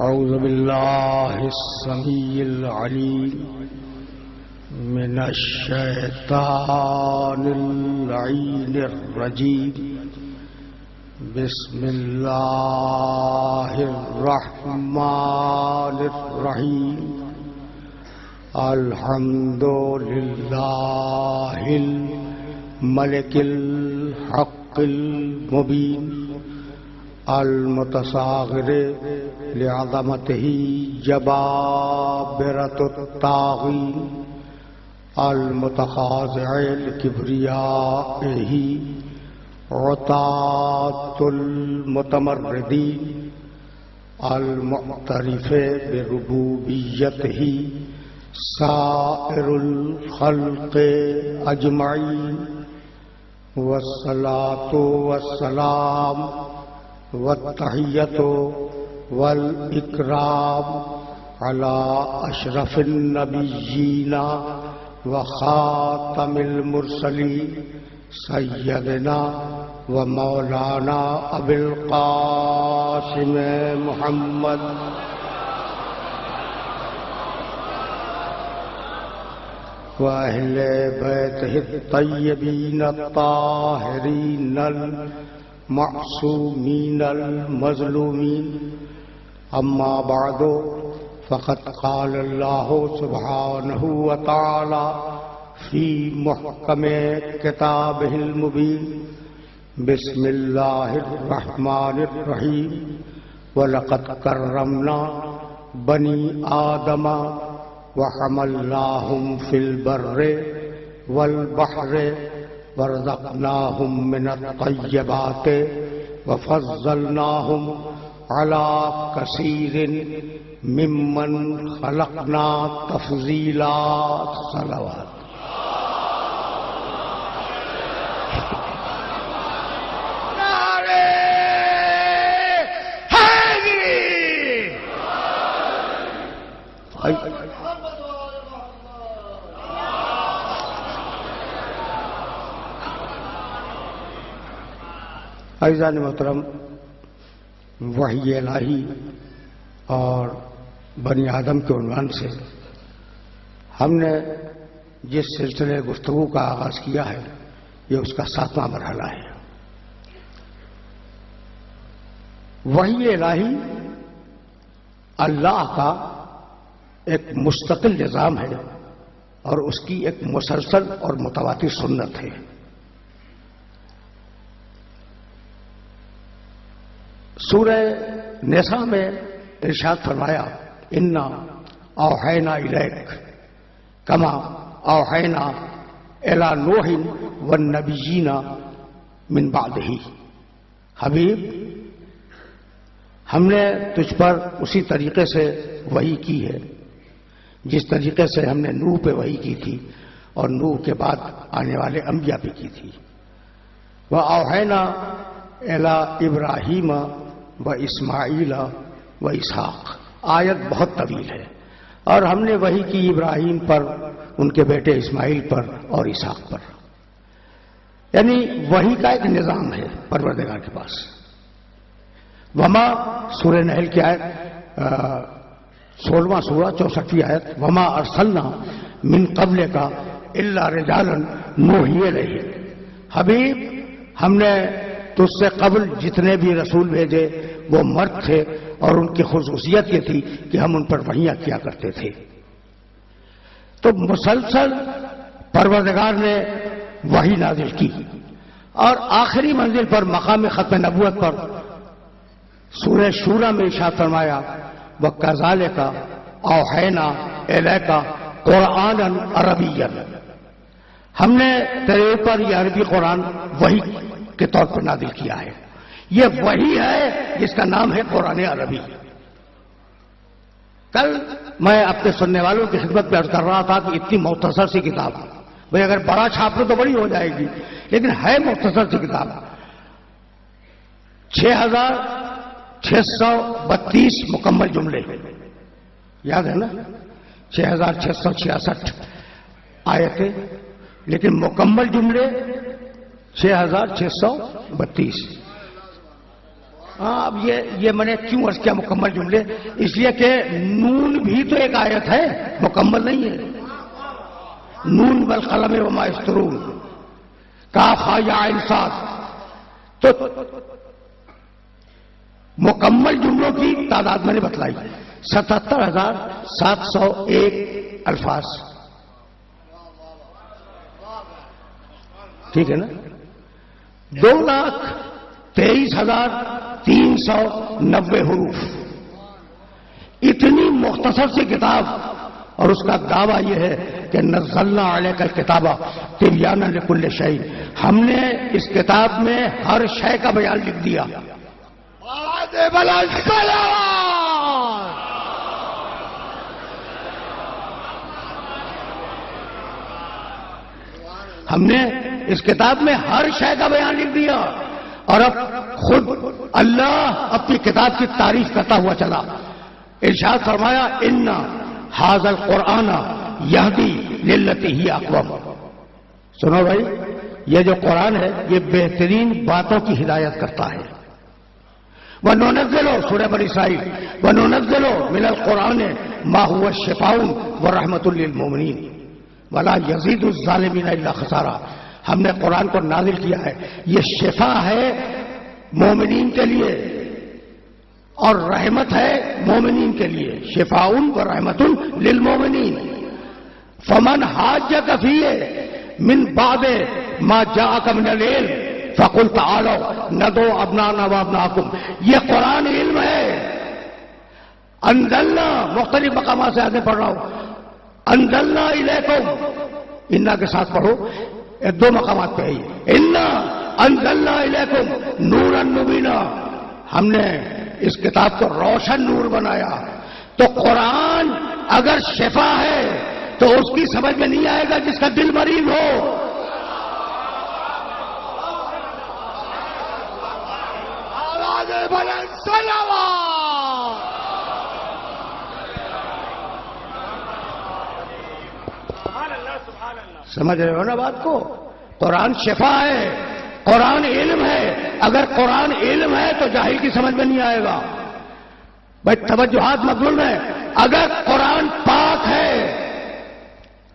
أعوذ بالله السميع العليم من الشيطان اللعين الرجيم بسم الله الرحمن الرحيم الحمد لله الملك الحق المبين المتصاغر لعظمته جبابرة الطاغين المتخاضع لكبريائه عطاة المتمردين المعترف بربوبيته سائر الخلق أجمعين والصلاة والسلام والتحية والإكرام على أشرف النبيين وخاتم المرسلين سيدنا ومولانا أبي القاسم محمد وأهل بيته الطيبين الطاهرين المعصومين المظلومين أما بعد فقد قال الله سبحانه وتعالى في محكم كتابه المبين بسم الله الرحمن الرحيم ولقد كرمنا بني آدم وحملناهم في البر والبحر ورزقناهم من الطيبات وفضلناهم على كثير ممن خلقنا تفضيلا صلوات عزیزان محترم، وحی الہی اور بنی آدم کے عنوان سے ہم نے جس سلسلے گفتگو کا آغاز کیا ہے یہ اس کا 7واں مرحلہ ہے۔ وحی الہی اللہ کا ایک مستقل نظام ہے اور اس کی ایک مسلسل اور متواتر سنت ہے۔ سورہ نساء میں ارشاد فرمایا انا اوحینا الیک کما اوحینا الی نوح والنبیین من بعدہ، حبیب ہم نے تجھ پر اسی طریقے سے وحی کی ہے جس طریقے سے ہم نے نوح پہ وحی کی تھی اور نوح کے بعد آنے والے انبیاء پہ کی تھی۔ وَأَوْحَيْنَا إِلَىٰ إِبْرَاهِيمَ وَإِسْمَاعِيلَ وَإِسْحَاقَ، آیت بہت طویل ہے، اور ہم نے وحی کی ابراہیم پر، ان کے بیٹے اسماعیل پر اور اسحاق پر، یعنی وحی کا ایک نظام ہے پروردگار کے پاس۔ وما سورہ نحل کی آیت 16واں سورہ 64 آیت، وما ارسلنا من قبل کا الا رجالا نوحی الیہ، حبیب ہم نے تجھ سے قبل جتنے بھی رسول بھیجے وہ مرد تھے اور ان کی خصوصیت یہ تھی کہ ہم ان پر وحیاں کیا کرتے تھے۔ تو مسلسل پروردگار نے وحی نازل کی، اور آخری منزل پر مقام ختم نبوت پر سورہ شورى میں ارشاد فرمایا وَكَذَلِكَ أَوْحَيْنَا إِلَيْكَ قُرْآنًا عَرَبِيًّا، ہم نے تیرے اوپر یہ عربی قرآن وحی کے طور پر نازل کیا ہے۔ یہ وہی ہے جس کا نام ہے قرآن عربی۔ کل میں اپنے سننے والوں کی خدمت میں عرض کر رہا تھا کہ اتنی مختصر سی کتاب، بھئی اگر بڑا چھاپ لو تو بڑی ہو جائے گی، لیکن ہے مختصر سی کتاب، 6632 مکمل جملے، یاد ہے نا، 6666 آیتیں، لیکن مکمل جملے 6632۔ ہاں اب یہ میں نے کیوں عرض کیا مکمل جملے؟ اس لیے کہ نون بھی تو ایک آیت ہے، مکمل نہیں ہے. نون والقلم وما یسطرون، کاف ہا یا عین صاد. تو مکمل جملوں کی تعداد میں نے بتلائی 77,701 الفاظ. ٹھیک ہے نا؟ 2,23,390 حروف. اتنی مختصر سی کتاب، اور اس کا دعویٰ یہ ہے کہ نزلنا علیک الکتاب تبیانا لکل شیء، ہم نے اس کتاب میں ہر شے کا بیان لکھ دیا. ہم نے اس کتاب میں ہر شے کا بیان لکھ دیا. اور اب خود اللہ اپنی کتاب کی تعریف کرتا ہوا چلا. ارشاد فرمایا ان ھذا القرآن یہدی للتی ہی اقوم. سنو بھائی، یہ جو قرآن ہے یہ بہترین باتوں کی ہدایت کرتا ہے. وَنُنَزِّلُ سورہ بنی اسرائیل وَنُنَزِّلُ مِنَ الْقُرْآنِ مَا هُوَ شِفَاءٌ وَرَحْمَةٌ لِّلْمُؤْمِنِينَ وَلَا يَزِيدُ الظَّالِمِينَ إِلَّا خَسَارًا. ہم نے قرآن کو نازل کیا ہے، یہ شفا ہے مومنین کے لیے اور رحمت ہے مومنین کے لیے. شفاء ورحمۃ للمؤمنین. فمن حاجک فیہ من بعد ما جاءک من العلم فقل تعالوا ندعو ابناءنا وابناءکم. یہ قرآن علم ہے. انزلنا، مختلف مقامات سے آگے پڑھ رہا ہوں. انزلنا الیکم، انا کے ساتھ پڑھو، دو مقامات پہ ہے. انا انزلنا الیکم نورا مبینا، ہم نے اس کتاب کو روشن نور بنایا. تو قرآن اگر شفا ہے تو اس کی سمجھ میں نہیں آئے گا جس کا دل مریض ہو. سمجھ رہے ہو نا بات کو؟ قرآن شفا ہے، قرآن علم ہے. اگر قرآن علم ہے تو جاہل کی سمجھ میں نہیں آئے گا. بھائی توجہات مقبول ہے. اگر قرآن پاک ہے،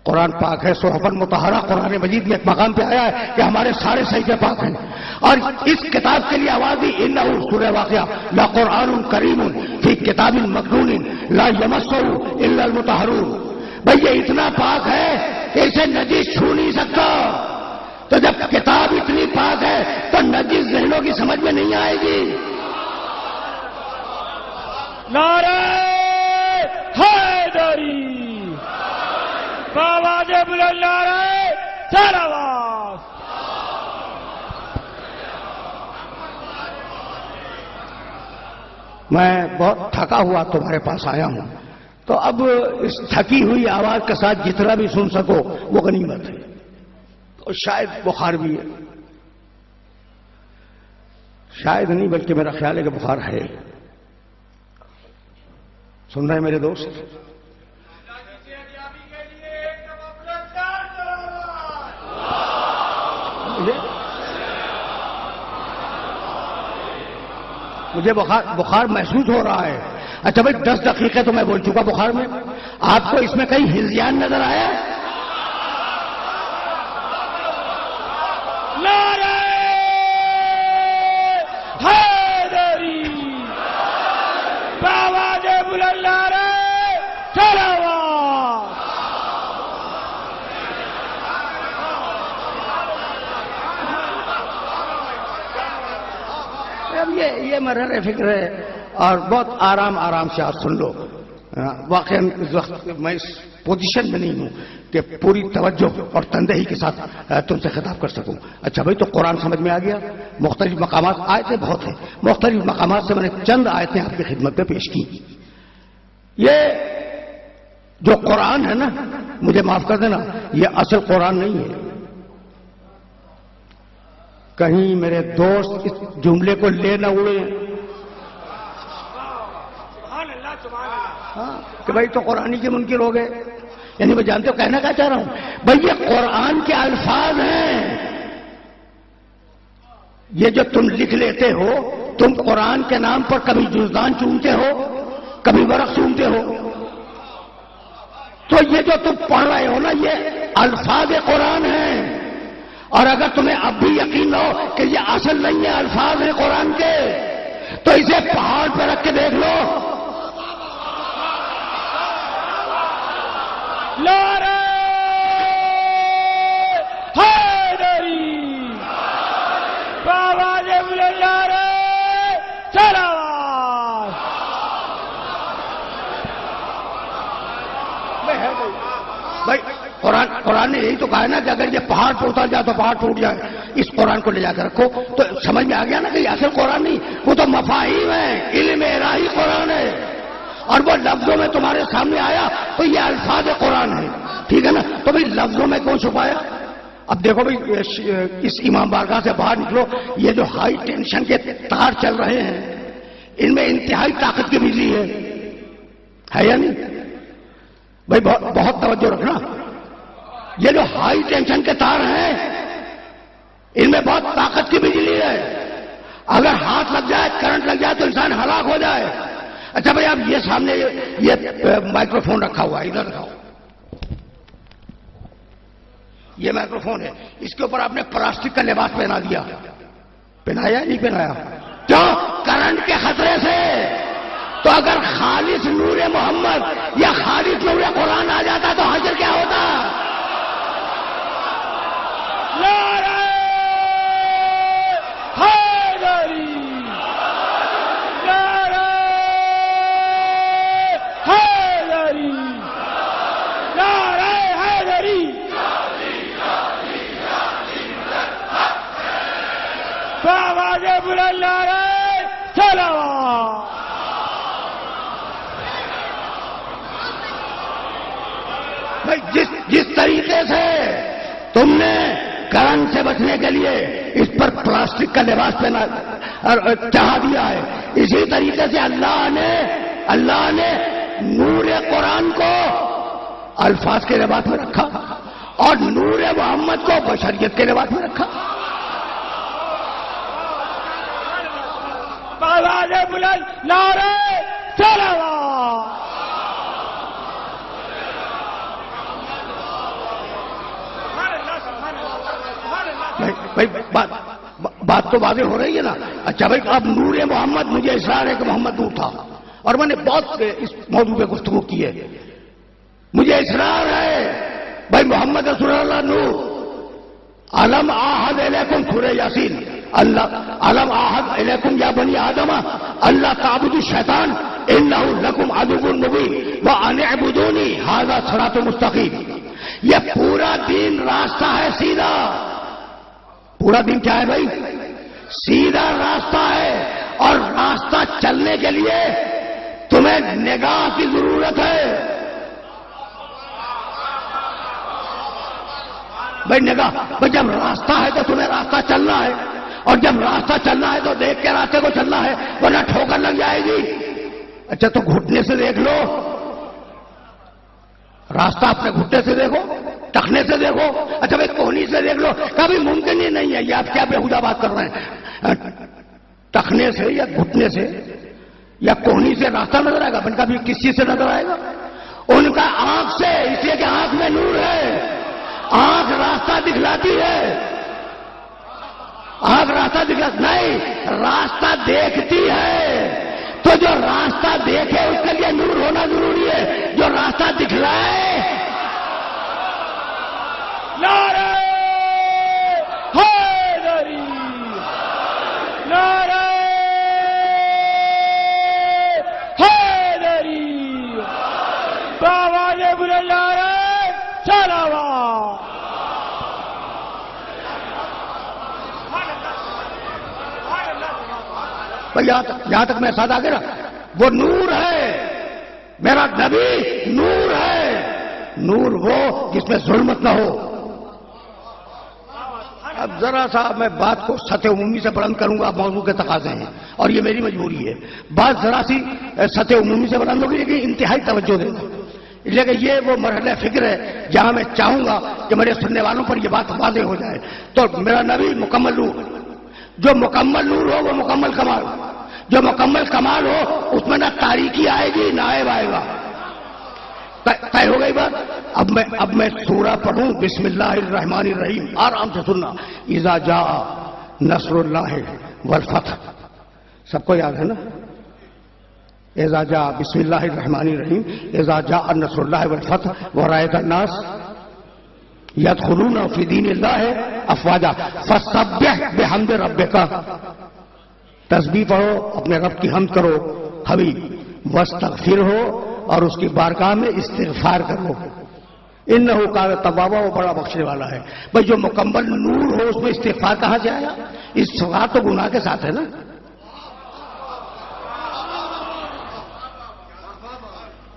قرآن پاک ہے، صحف مطہرہ قرآن مجید میں ایک مقام پہ آیا ہے کہ ہمارے سارے صحیفے پاک ہیں. اور اس کتاب کے لیے آواز دی انہ سورہ واقعہ لا قرآن کریم فی کتاب مکنون لا یمسہ الا المطہرون. بھائی یہ اتنا پاک ہے کہ اسے نجس چھو نہیں سکتا. تو جب کتاب اتنی پاک ہے تو نجس ذہنوں کی سمجھ میں نہیں آئے گی. نعرہ حیدری، آواز بلند نعرہ سلوات. میں بہت تھکا ہوا تمہارے پاس آیا ہوں، تو اب اس تھکی ہوئی آواز کے ساتھ جتنا بھی سن سکو وہ غنیمت ہے. اور شاید بخار بھی ہے، شاید نہیں بلکہ میرا خیال ہے کہ بخار ہے. سن رہے ہیں میرے دوست؟ مجھے بخار محسوس ہو رہا ہے. اچھا بھائی 10 دقیقے تو میں بول چکا بخار میں. آپ کو اس میں کہیں ہذیان نظر آیا؟ نعرہ حیدری، آواز بلند نعرہ سلوات. اب یہ مرحلہ فکر ہے اور بہت آرام آرام سے آپ سن لو. واقعا اس وقت میں اس پوزیشن میں نہیں ہوں کہ پوری توجہ اور تندہی کے ساتھ تم سے خطاب کر سکوں. اچھا بھائی، تو قرآن سمجھ میں آ گیا. مختلف مقامات، آیتیں بہت ہیں، مختلف مقامات سے میں نے چند آیتیں آپ کی خدمت پہ پیش کی. یہ جو قرآن ہے نا، مجھے معاف کر دینا، یہ اصل قرآن نہیں ہے. کہیں میرے دوست اس جملے کو لے نہ اڑے کہ بھائی تو قرآن کے منکر ہو گئے. یعنی میں جانتے ہو کہنا کیا چاہ رہا ہوں؟ بھائی یہ قرآن کے الفاظ ہیں. یہ جو تم لکھ لیتے ہو تم قرآن کے نام پر کبھی جزدان چومتے ہو، کبھی ورق چومتے ہو. تو یہ جو تم پڑھ رہے ہو نا، یہ الفاظ قرآن ہیں. اور اگر تمہیں اب بھی یقین ہو کہ یہ اصل نہیں ہے، الفاظ ہیں قرآن کے، تو اسے پہاڑ پہ رکھ کے دیکھ لو. نعرہ حیدری، آواز بلند نعرہ صلوات. بھائی قرآن نے یہی تو کہا ہے نا کہ اگر یہ پہاڑ پہ اتر جائے تو پہاڑ ٹوٹ جائے. اس قرآن کو لے جا کے رکھو تو سمجھ میں آ گیا نا کہ یہ اصل قرآن نہیں، وہ تو مفاہیم ہے، علم الہی قرآن ہے. اور وہ لفظوں میں تمہارے سامنے آیا تو یہ الفاظ قرآن ہے. ٹھیک ہے نا؟ تو بھائی لفظوں میں کون چھپایا؟ اب دیکھو بھائی اس امام بارگاہ سے باہر نکلو، یہ جو ہائی ٹینشن کے تار چل رہے ہیں ان میں انتہائی طاقت کی بجلی ہے یا نہیں؟ بھائی بہت توجہ رکھنا. یہ جو ہائی ٹینشن کے تار ہیں ان میں بہت طاقت کی بجلی ہے. اگر ہاتھ لگ جائے، کرنٹ لگ جائے تو انسان ہلاک ہو جائے. اچھا بھائی اب یہ سامنے یہ مائکرو فون رکھا ہوا ہے، ادھر رکھاؤ. یہ مائکرو فون ہے، اس کے اوپر آپ نے پلاسٹک کا لباس پہنا دیا. پہنایا نہیں پہنایا؟ کیوں؟ کرنٹ کے خطرے سے. تو اگر خالص نور محمد یا خالص نور قرآن آ جاتا تو حاضر کیا ہوتا؟ نعرہ حیدری، نعرہ حیدری، نعرہ حیدری. آواز بلند نعرہ صلوات. جس طریقے سے تم نے کرنٹ سے بچنے کے لیے اس پر پلاسٹک کا لباس پہنا چڑھا دیا ہے، اسی طریقے سے اللہ نے نور قرآن کو الفاظ کے لباس میں رکھا اور نور محمد کو بشریت کے لباس میں رکھا. آواز بلند نعرہ صلوات. بھائی بات تو واضح ہو رہی ہے نا. اچھا بھائی اب نور محمد، مجھے اصرار ہے کہ محمد نور تھا اور میں نے بہت اس موضوع پہ گفتگو کی ہے. مجھے اصرار ہے بھائی محمد رسول اللہ نور. علم آحد علیکم سورہ یاسین، اللہ علم آحد علیکم یا بنی آدم اللہ تعبدوا الشیطان انہ لکم عدو مبین وان اعبدونی ھذا صراط مستقیم. یہ پورا دین راستہ ہے سیدھا. پورا دین کیا ہے بھائی؟ سیدھا راستہ ہے. اور راستہ چلنے کے لیے تمہیں نگاہ کی ضرورت ہے. بھائی نگاہ، بھائی جب راستہ ہے تو تمہیں راستہ چلنا ہے، اور جب راستہ چلنا ہے تو دیکھ کے راستے کو چلنا ہے، ورنہ ٹھوکر لگ جائے گی. اچھا تو گھٹنے سے دیکھ لو، راستہ اپنے گھٹنے سے دیکھو، ٹخنے سے دیکھو. اچھا بھائی کوہنی سے دیکھ لو، کبھی ممکن ہی نہیں ہے. یہ آپ کیا بےہودہ بات کر رہے ہیں؟ ٹخنے سے یا گھٹنے سے یا کوہنی سے راستہ نظر آئے گا؟ ان کا بھی کس چیز سے نظر آئے گا؟ ان کا آنکھ سے، اس لیے کہ آنکھ میں نور ہے. آنکھ راستہ دکھلاتی ہے. آنکھ راستہ دکھلاتی نہیں، راستہ دیکھتی ہے. تو جو راستہ دیکھے اس کے لیے نور ہونا ضروری ہے. جو راستہ دکھلائے. نعرہ حیدری، نعرہ حیدری. آواز بلند نعرہ صلوات. یہاں تک میں ساتھ آ گیا. وہ نور ہے، میرا نبی نور ہے. نور وہ جس میں ظلمت نہ ہو. اب ذرا سا میں بات کو سطح عمومی سے بلند کروں گا، موضوع کے تقاضے ہیں اور یہ میری مجبوری ہے. بات ذرا سی سطح عمومی سے بلند ہوگی لیکن انتہائی توجہ دے گا. لیکن یہ وہ مرحلہ فکر ہے جہاں میں چاہوں گا کہ میرے سننے والوں پر یہ بات واضح ہو جائے. تو میرا نبی مکمل نور. جو مکمل نور ہو وہ مکمل کمال. جو مکمل کمال ہو اس میں نہ تاریکی آئے گی نہ عیب آئے گا. طے ہو گئی بات. اب میں سورہ پڑھوں. بسم اللہ الرحمن الرحیم. آرام سے سننا. اذا جاء نصر اللہ والفتح. سب کو یاد ہے نا؟ اذا جاء بسم اللہ الرحمن الرحیم. اذا جاء نصر اللہ والفتح ورأيت الناس يدخلون في دین اللہ افواجا فسبح بحمد ربک. تسبیح پڑھو, اپنے رب کی حمد کرو حبیب. واستغفر ہو, اور اس کی بارگاہ میں استغفار کرو. انہ کان توابا, وہ بڑا بخشنے والا ہے. بھائی جو مکمل نور ہو اس میں استغفار کہاں سے آیا؟ استغفار تو گناہ کے ساتھ ہے نا.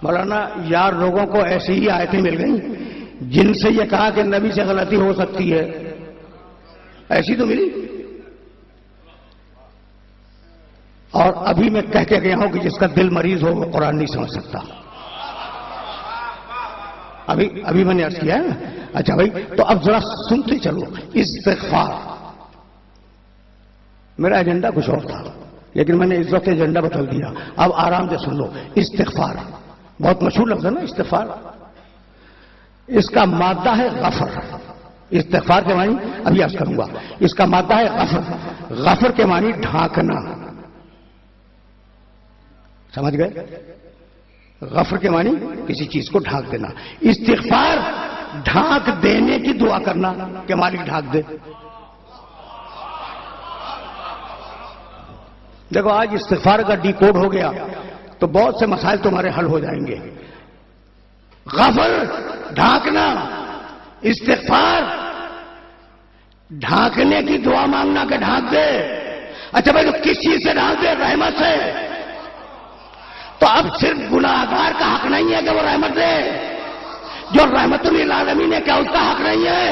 مولانا یار لوگوں کو ایسی ہی آیتیں مل گئیں جن سے یہ کہا کہ نبی سے غلطی ہو سکتی ہے. ایسی تو ملی. اور ابھی میں کہہ کے گیا ہوں کہ جس کا دل مریض ہو وہ قرآن نہیں سمجھ سکتا. ابھی میں نے عرض کیا ہے نا. اچھا بھائی, تو اب ذرا سنتے چلو. استغفار. میرا ایجنڈا کچھ اور تھا لیکن میں نے اس وقت ایجنڈا بدل دیا. اب آرام سے سن لو. استغفار بہت مشہور لفظ ہے نا استغفار. اس کا مادہ ہے غفر. استغفار کے معنی ابھی عرض کروں گا. اس کا مادہ ہے غفر. غفر کے معنی ڈھانکنا. سمجھ گئے؟ غفر کے معنی کسی چیز کو ڈھانک دینا. استغفار ڈھانک دینے کی دعا کرنا کہ مالک ڈھانک دے. دیکھو آج استغفار کا ڈی کوڈ ہو گیا تو بہت سے مسائل تمہارے حل ہو جائیں گے. غفر ڈھانکنا, استغفار ڈھانکنے کی دعا مانگنا کہ ڈھانک دے. اچھا بھائی, تو کس چیز سے ڈھانک دے؟ رحمت سے. تو اب صرف گناہگار کا حق نہیں ہے کہ وہ رحمت دے. جو رحمت للعالمین ہے کیا اس کا حق نہیں ہے؟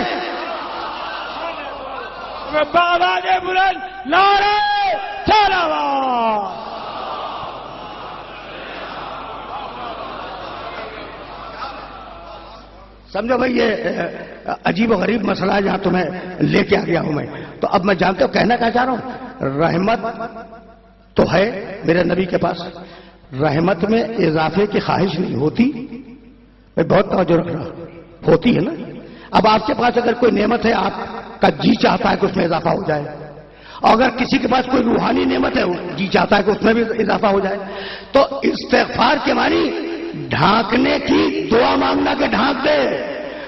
آواز بلند نعرہ صلوات. سمجھو بھائی, یہ عجیب و غریب مسئلہ ہے جہاں تمہیں لے کے آ گیا ہوں میں. تو اب میں جانتا ہوں کہنا کیا چاہ رہا ہوں. رحمت تو ہے میرے نبی کے پاس. رحمت میں اضافے کی خواہش نہیں ہوتی. بھائی بہت توجہ رکھنا. ہوتی ہے نا. اب آپ کے پاس اگر کوئی نعمت ہے, آپ کا جی چاہتا ہے کہ اس میں اضافہ ہو جائے. اور اگر کسی کے پاس کوئی روحانی نعمت ہے, جی چاہتا ہے کہ اس میں بھی اضافہ ہو جائے. تو استغفار کے معنی ڈھانکنے کی دعا مانگنا کہ ڈھانک دے.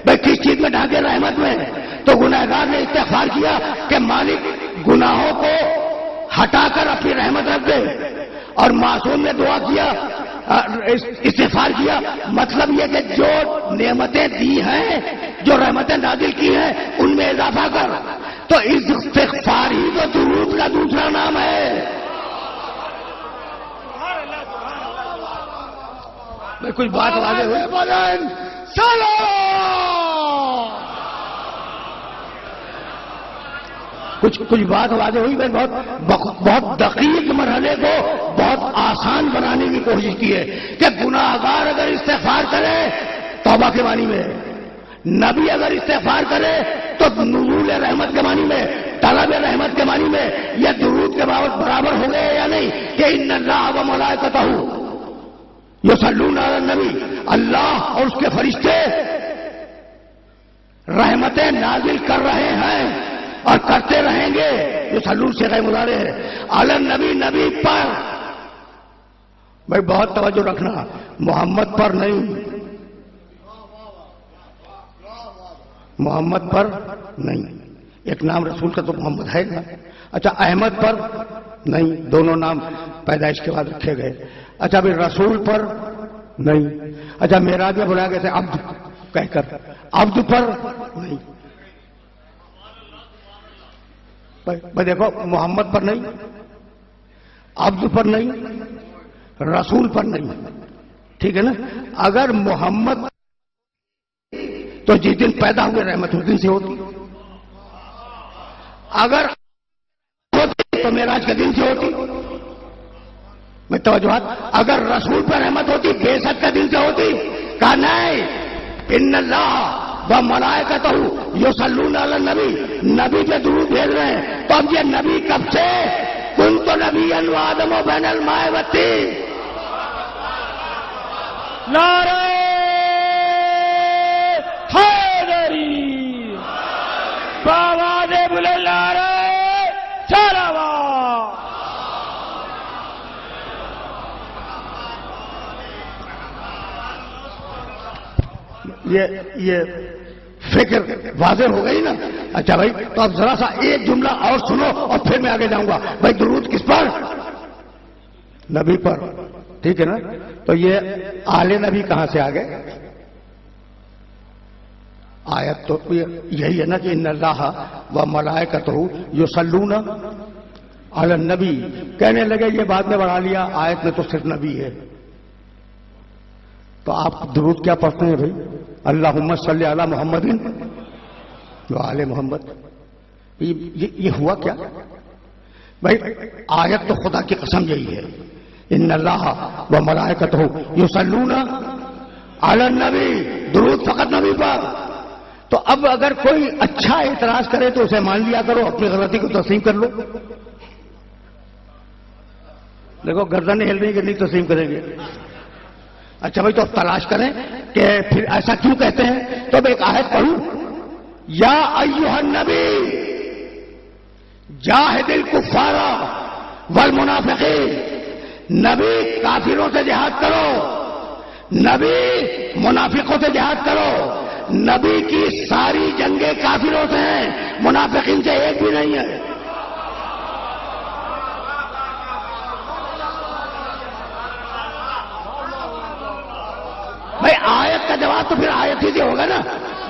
بھائی کس چیز میں ڈھانکے؟ رحمت میں. تو گناہگار نے استغفار کیا کہ مالک گناہوں کو ہٹا کر اپنی رحمت رکھ دے. اور معصوم نے دعا کیا, استغفار کیا. مطلب یہ کہ جو نعمتیں دی ہیں, جو رحمتیں نازل کی ہیں, ان میں اضافہ کر. تو استغفار ہی تو درود کا دوسرا نام ہے. کچھ بات واضح ہوئی. کچھ بات واضح ہوئی. میں بہت دقیق مرحلے کو بہت آسان بنانے کی کوشش کی ہے کہ گناہگار اگر استغفار کرے توبہ کے معنی میں, نبی اگر استغفار کرے تو نزول رحمت کے معنی میں, طلب رحمت کے معنی میں, یہ درود کے برابر ہو گئے یا نہیں کہ ان اللہ و ملائکتہ یصلون علی النبی. اللہ اور اس کے فرشتے رحمتیں نازل کر رہے ہیں اور کرتے رہیں گے. یصلون سے غیر مضارع ہے. علی النبی, نبی پر. بھائی بہت توجہ رکھنا. محمد پر نہیں, محمد پر نہیں. ایک نام رسول کا تو محمد ہے نا. اچھا احمد پر نہیں, دونوں نام پیدائش کے بعد رکھے گئے. اچھا بھی رسول پر نہیں. اچھا معراج میں بلایا گیا تھے عبد کہہ کر, عبد پر نہیں. بھائی دیکھو, محمد پر نہیں, عبد پر نہیں, رسول پر نہیں. ٹھیک ہے نا. اگر محمد تو جس دن پیدا ہوئے رحمت اس دن سے ہوتی. اگر ہوتی تو معراج کے دن سے ہوتی. میں توجہات. اگر رسول پر رحمت ہوتی بے-شک کا دن سے ہوتی. کہا نہیں, ان اللہ و ملائکتہ یصلون علی النبی, نبی پہ درود بھیج رہے ہیں. تو اب یہ نبی کب سے كنت نبيا وآدم بين الماء والطين. نعرہ حیدری بآواز بلند نعرہ صلوات. یہ فکر واضح ہو گئی نا. اچھا بھائی تو اب ذرا سا ایک جملہ اور سنو اور پھر میں آگے جاؤں گا. بھائی درود کس پر؟ نبی پر. ٹھیک ہے نا. تو یہ آل نبی کہاں سے آ گئے؟ آیت تو یہی ہے نا کہ ان اللہ و ملائکتہ یصلون علی النبی. کہنے لگے یہ بعد میں بڑھا لیا، آیت میں تو صرف نبی ہے. تو آپ درود کیا پڑھتے ہیں بھائی؟ اللہم صلی علی محمد جو آل محمد. یہ ہوا کیا بھائی؟ آیت تو خدا کی قسم یہی ہے، ان اللہ و ملائکتہ یصلون علی النبی، درود فقط نبی پر. تو اب اگر کوئی اچھا اعتراض کرے تو اسے مان لیا کرو، اپنی غلطی کو تسلیم کر لو. دیکھو گردن ہل رہی کہ نہیں تسلیم کریں گے. اچھا بھائی تو اب تلاش کریں کہ پھر ایسا کیوں کہتے ہیں. تو اب ایک آیت پڑھوں، یا ایھا النبی جاہد الکفار والمنافقین. نبی کافروں سے جہاد کرو، نبی منافقوں سے جہاد کرو. نبی کی ساری جنگیں کافروں سے ہیں، منافقین سے ایک بھی نہیں ہے. بھائی آیت کا جواب تو پھر آیت ہی سے ہوگا نا.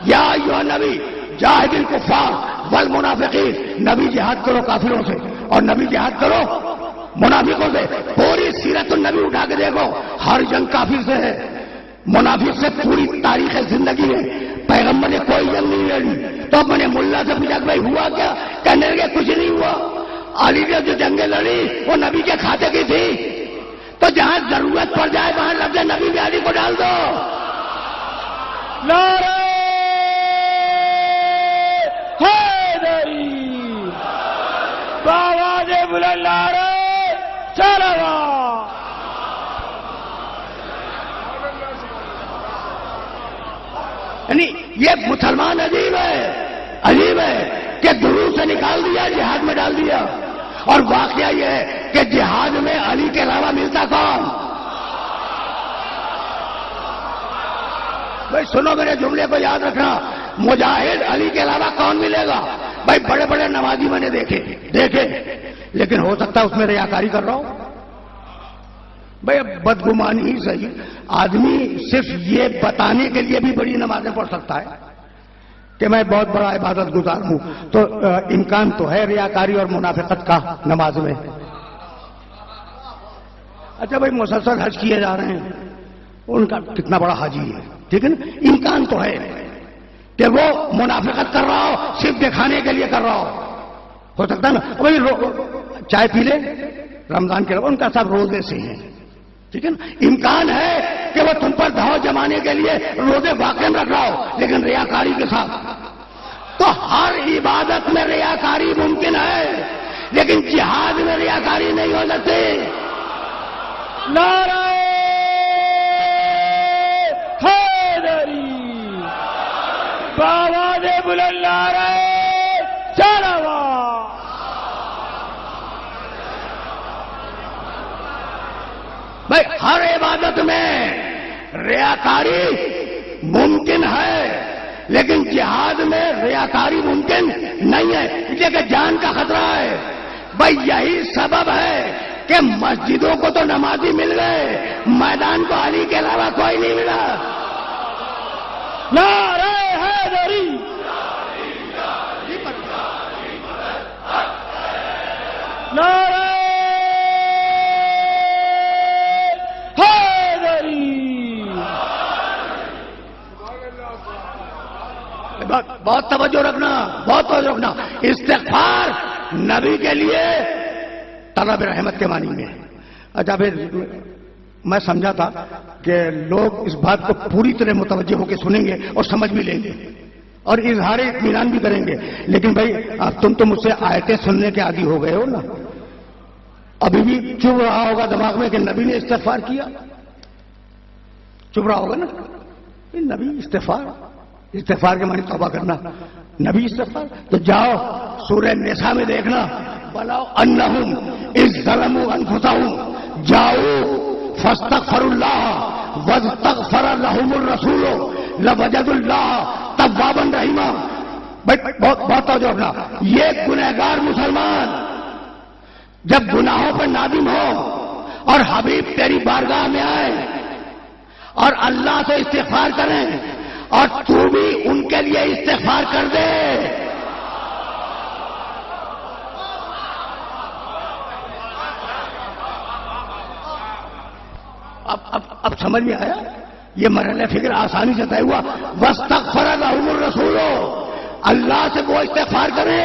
یا ایھا نبی جاہد الکفار والمنافقین. نبی جہاد کرو کافروں سے اور نبی جہاد کرو منافقوں سے. پوری سیرت النبی اٹھا کے دیکھو، ہر جنگ کافر سے ہے، منافق سے پوری تاریخ زندگی ہے. پیغمبر نے کوئی جنگ نہیں لڑی. تو میں نے ملا سے پوچھا کہ بھائی ہوا کیا؟ کہنے لگے کچھ نہیں ہوا. علی نے جو جنگیں لڑی وہ نبی کے کھاتے کی تھی. تو جہاں ضرورت پڑ جائے وہاں لفظ نبی بھی علی کو ڈال دو. نعرہ حیدری بآواز بلند نعرہ صلوات. یعنی یہ مسلمان عجیب ہے کہ درود سے نکال دیا، جہاد میں ڈال دیا. اور واقعہ یہ ہے کہ جہاد میں علی کے علاوہ ملتا کون؟ بھائی سنو میرے جملے کو یاد رکھنا، مجاہد علی کے علاوہ کون ملے گا؟ بھائی بڑے بڑے نمازی میں نے دیکھے لیکن ہو سکتا ہے اس میں ریاکاری کر رہا ہوں. بھائی بدگمانی ہی صحیح. آدمی صرف یہ بتانے کے لیے بھی بڑی نمازیں پڑھ سکتا ہے کہ میں بہت بڑا عبادت گزار ہوں، تو امکان تو ہے ریاکاری اور منافقت کا نماز میں. اچھا بھائی مسلسل حج کیے جا رہے ہیں، ان کا کتنا بڑا حاجی ہے، ٹھیک ہے نا. امکان تو ہے کہ وہ منافقت کر رہا ہو، صرف دکھانے کے لیے کر رہا ہو سکتا ہے نا. بھائی چائے پی لے رمضان کے، ان کا سب روزے سے ہیں، ٹھیک ہے نا. امکان ہے کہ وہ تم پر دھاؤ جمانے کے لیے روزے واقع رکھ رہا ہو لیکن ریاکاری کے ساتھ. تو ہر عبادت میں ریاکاری ممکن ہے لیکن جہاد میں ریاکاری نہیں ہو سکتی. نعرہ حیدری بآواز بلند نعرہ صلوات. بھائی ہر عبادت میں ریاکاری ممکن ہے لیکن جہاد میں ریاکاری ممکن نہیں ہے، اس لیے کہ جان کا خطرہ ہے. بھائی یہی سبب ہے کہ مسجدوں کو تو نمازی مل گئے، میدان کو علی کے علاوہ کوئی نہیں ملا. نعرہ حیدری نعرہ بہت توجہ رکھنا، بہت توجہ رکھنا. استغفار نبی کے لیے طلب رحمت کے معنی میں. اچھا پھر میں سمجھا تھا کہ لوگ اس بات کو پوری طرح متوجہ ہو کے سنیں گے اور سمجھ بھی لیں گے اور اظہار اطمینان بھی کریں گے. لیکن بھائی اب تم تو مجھ سے آیتیں سننے کے عادی ہو گئے ہو نا. ابھی بھی چب رہا ہوگا دماغ میں کہ نبی نے استغفار کیا، چب رہا ہوگا نا، نبی استغفار کے معنی توبہ کرنا، نبی استغفار. تو جاؤ سورہ نساء میں دیکھنا، بلاؤ انہم اذ ظلموا انفسہم جاؤ فاستغفروا اللہ واستغفر لهم الرسول لوجدوا اللہ توابا رحیما. بہت توجہ رکھنا، یہ گنہگار مسلمان جب گناہوں پر نادم ہو اور حبیب تیری بارگاہ میں آئے اور اللہ سے استغفار کریں اور تو بھی ان کے لیے استغفار کر دے. اب سمجھ میں آیا؟ یہ مرحلہ فکر آسانی سے طے ہوا. واستغفر لهم الرسول، اللہ سے وہ استغفار کرے،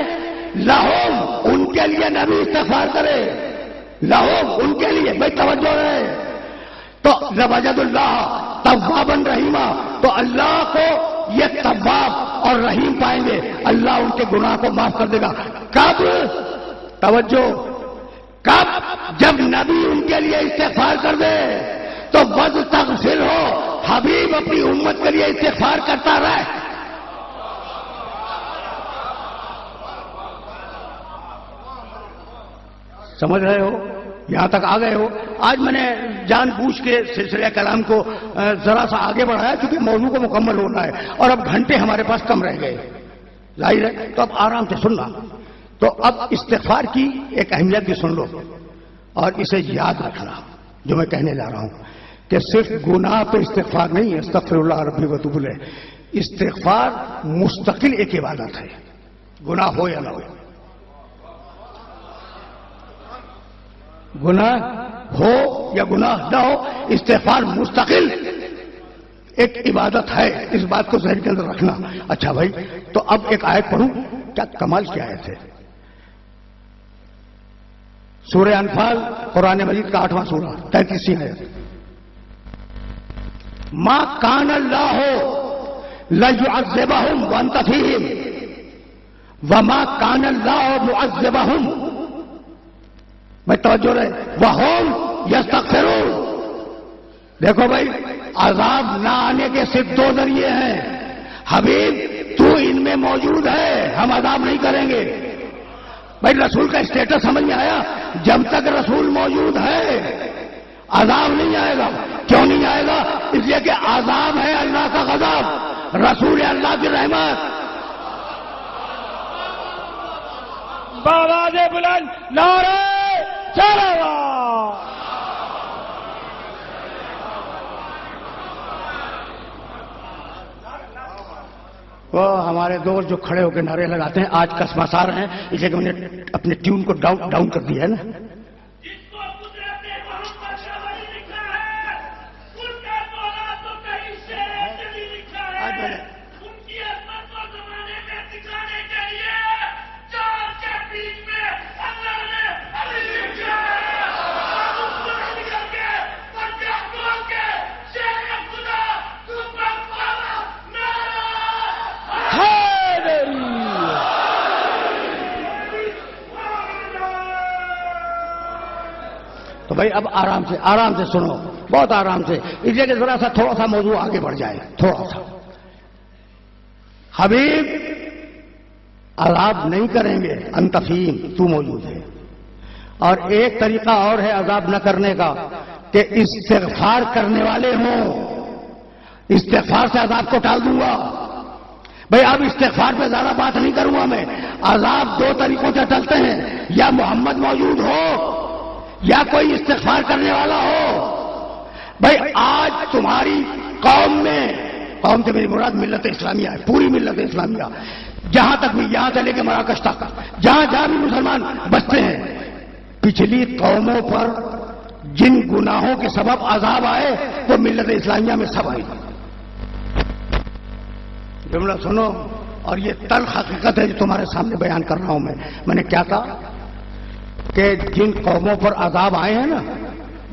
لہم ان کے لیے نبی استغفار کرے، لہم ان کے لیے. بھائی توجہ ہے تو لوجد اللہ توابا رحیما، تو اللہ کو یہ تواب اور رحیم پائیں گے، اللہ ان کے گناہ کو معاف کر دے گا. کب؟ توجہ، کب؟ جب نبی ان کے لیے استغفار کر دے. تو واستغفر ہو، حبیب اپنی امت کے لیے استغفار کرتا رہے. سمجھ رہے ہو؟ یہاں تک آ گئے ہو؟ آج میں نے جان بوجھ کے سلسلہ کلام کو ذرا سا آگے بڑھایا کیونکہ موضوع کو مکمل ہونا ہے اور اب گھنٹے ہمارے پاس کم رہ گئے، ظاہر ہے. تو اب آرام سے سننا. تو اب استغفار کی ایک اہمیت بھی سن لو اور اسے یاد رکھنا جو میں کہنے جا رہا ہوں کہ صرف گناہ پہ استغفار نہیں ہے. استغفر اللہ ربی وتوب الیہ، استغفار مستقل ایک عبادت ہے، گناہ ہو یا نہ ہو. گناہ ہو یا گناہ نہ ہو، استغفار مستقل ایک عبادت ہے. اس بات کو ذہن کے اندر رکھنا. اچھا بھائی، تو اب ایک آیت پڑھوں، کیا کمال کی آیت ہے. سورہ انفال قرآن مجید کا 8واں سورہ 33 آیت. ما کان اللہ لیعذبہم وانت فیہم وما کان اللہ معذبہم. میں توجہ رہے، وہم یستغفرون. دیکھو بھائی، عذاب نہ آنے کے صرف دو ذریعے ہیں. حبیب تو ان میں موجود ہے، ہم عذاب نہیں کریں گے. بھائی رسول کا اسٹیٹس سمجھ میں آیا؟ جب تک رسول موجود ہے عذاب نہیں آئے گا. کیوں نہیں آئے گا؟ اس لیے کہ عذاب ہے اللہ کا غضب، رسول اللہ کی رحمت. بآواز بلند نعرہ صلوات. وہ ہمارے دوست جو کھڑے ہو کے نعرے لگاتے ہیں آج کسمسار ہیں، اس لیے کہ میں نے اپنے ٹیون کو ڈاؤن کر دیا ہے نا. تو بھائی اب آرام سے سنو، بہت آرام سے، اس لیے کہ ذرا سا تھوڑا سا موضوع آگے بڑھ جائے. تھوڑا سا حبیب عذاب نہیں کریں گے، انت فیہم، تو موجود ہے. اور ایک طریقہ اور ہے عذاب نہ کرنے کا کہ استغفار کرنے والے ہوں. استغفار سے عذاب کو ٹال دوں گا. بھائی اب استغفار پہ زیادہ بات نہیں کروں گا میں. عذاب دو طریقوں سے ٹلتے ہیں، یا محمد موجود ہو یا کوئی استغفار کرنے والا ہو. بھائی آج تمہاری قوم میں، قوم سے میری مراد ملت اسلامیہ ہے، پوری ملت اسلامیہ، جہاں تک بھی، یہاں سے لے کے مراکش تک، جہاں جہاں بھی مسلمان بستے ہیں، پچھلی قوموں پر جن گناہوں کے سبب عذاب آئے وہ ملت اسلامیہ میں سب آئی. جملہ سنو، اور یہ تلخ حقیقت ہے جو تمہارے سامنے بیان کر رہا ہوں میں نے کیا کہا کہ جن قوموں پر عذاب آئے ہیں نا،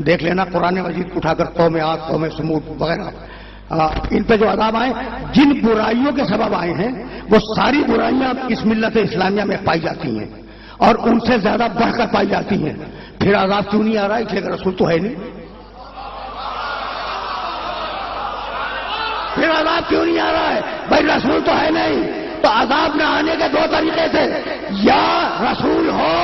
دیکھ لینا قرآن مجید اٹھا کر، قوم عاد، قوم سمود وغیرہ، ان پہ جو عذاب آئے، جن برائیوں کے سبب آئے ہیں وہ ساری برائیاں اس ملت اسلامیہ میں پائی جاتی ہیں اور ان سے زیادہ بڑھ کر پائی جاتی ہیں. پھر عذاب کیوں نہیں آ رہا ہے؟ اس لیے کہ رسول تو ہے نہیں. پھر عذاب کیوں نہیں آ رہا ہے؟ بھائی رسول تو ہے نہیں. تو عذاب نہ آنے کے دو طریقے تھے، یا رسول ہو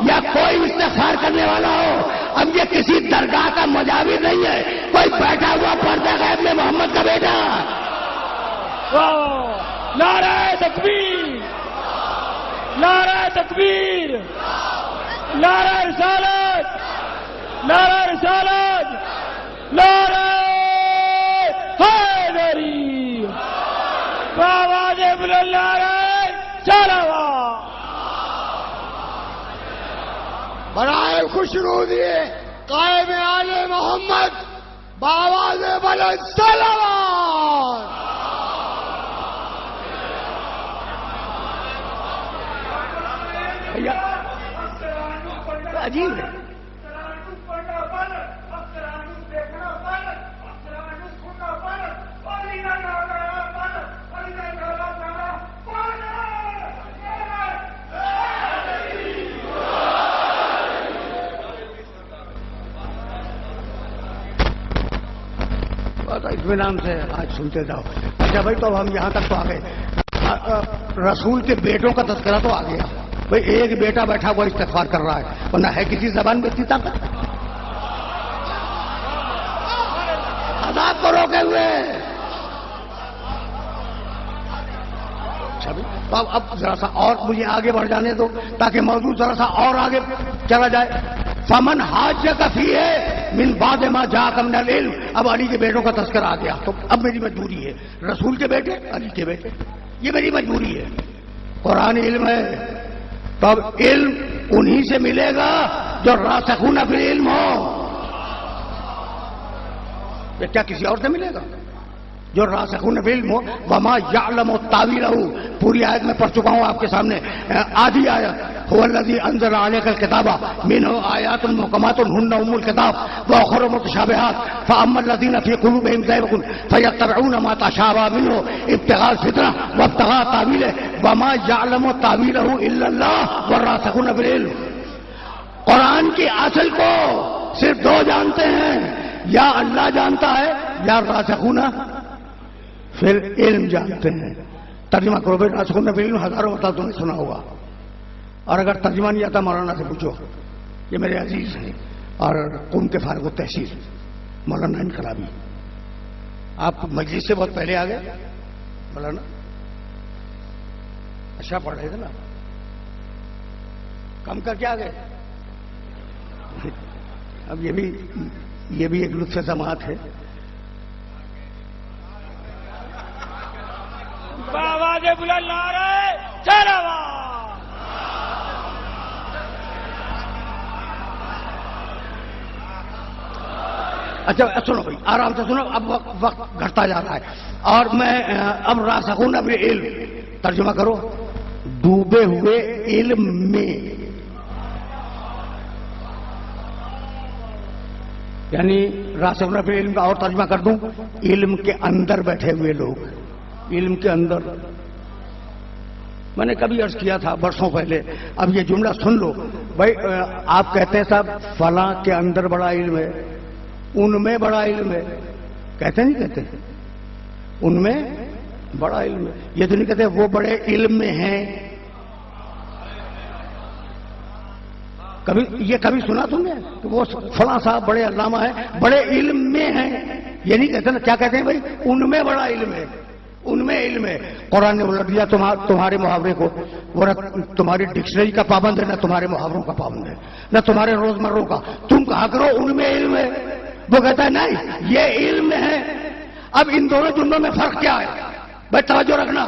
یا کوئی استغفار کرنے والا ہو. اب یہ کسی درگاہ کا مجاور نہیں ہے، کوئی بیٹھا ہوا پردہ غیب میں محمد کا بیٹا. نعرہ تکبیر، نعرہ تکبیر، نعرہ رسالت، نعرہ رسالت، نعرہ حیدری، آواز بلند نعرہ صلوات. برائے خوشنودی قائم آل محمد بآواز بلند صلوات. عجیب ہے. اطمینان سے آج سنتے جاؤ. اچھا بھائی، تو اب ہم یہاں تک تو آ گئے. رسول کے بیٹوں کا تذکرہ تو آ گیا. بھائی ایک بیٹا بیٹھا ہوا استغفار کر رہا ہے، ورنہ ہے کسی زبان میں اتنی طاقت؟ عذاب کو روکے ہوئے. تو اب ذرا سا اور مجھے آگے بڑھ جانے دو تاکہ موضوع ذرا سا اور آگے چلا جائے. فمن حاجک فیہ من بعد ما جاءک من العلم. اب علی کے بیٹوں کا تذکرہ آ گیا، تو اب میری مجبوری ہے رسول کے بیٹے، علی کے بیٹے، یہ میری مجبوری ہے. قرآن علم ہے، تو اب علم انہی سے ملے گا جو راسخون فی العلم ہو. یہ کیا کسی اور سے ملے گا؟ جو راسخون فی العلم ہو. وما یعلم تاویلہ، پوری آیت میں پڑھ چکا ہوں آپ کے سامنے. آدھی آیت، هو الذی انزل علیک الکتاب منہ آیات محکمات ہن ام الکتاب واخر متشابہات فاما الذین فی قلوبہم زیغ فیتبعون ما تشابہ منہ ابتغاء الفتنہ وابتغاء تاویلہ وما یعلم تاویلہ الا اللہ والراسخون فی العلم. قرآن کی اصل کو صرف دو جانتے ہیں، یا اللہ جانتا ہے یا راسخون پھر علم جانتے ہیں. ترجمہ کرو بھائی. راسخون فی العلم ہزاروں مرتبہ تم نے سنا ہوگا، اور اگر ترجمہ نہیں آتا مولانا سے پوچھو. یہ میرے عزیز ہیں اور قوم کے فارغ التحصیل مولانا انقلابی. آپ مجلس سے بہت پہلے آ گئے مولانا. اچھا پڑھ رہے تھے نا، کم کر کے آ گئے. اب یہ بھی ایک لطف سماعت ہے. آواز بلند نعرہ صلوات. اچھا سنو بھائی، آرام سے سنو. اب وقت گھٹتا جا رہا ہے اور میں اب راسخون فی العلم ترجمہ کرو. ڈوبے ہوئے علم میں، یعنی راسخون فی العلم کا اور ترجمہ کر دوں، علم کے اندر بیٹھے ہوئے لوگ. علم کے اندر، میں نے کبھی عرض کیا تھا برسوں پہلے. اب یہ جملہ سن لو بھائی. آپ کہتے ہیں صاحب فلاں کے اندر بڑا علم ہے، ان میں بڑا علم ہے. کہتے نہیں کہتے ان میں بڑا علم ہے. یہ تو نہیں کہتے وہ بڑے علم میں ہیں. کبھی سنا تم نے کہ وہ فلاں صاحب بڑے علامہ ہیں، بڑے علم میں ہیں؟ یہ نہیں کہتے نا. کیا کہتے ہیں بھائی؟ ان میں بڑا علم ہے، ان میں علم ہے. قرآن نے الٹ دیا تمہارے محاورے کو. وہ نہ تمہاری ڈکشنری کا پابند ہے، نہ تمہارے محاوروں کا پابند ہے، نہ تمہارے روزمروں کا. تم کہا کرو ان میں علم ہے. وہ کہتا ہے نہیں یہ علم ہے. اب ان دونوں جملوں میں فرق کیا ہے بھائی؟ توجہ رکھنا.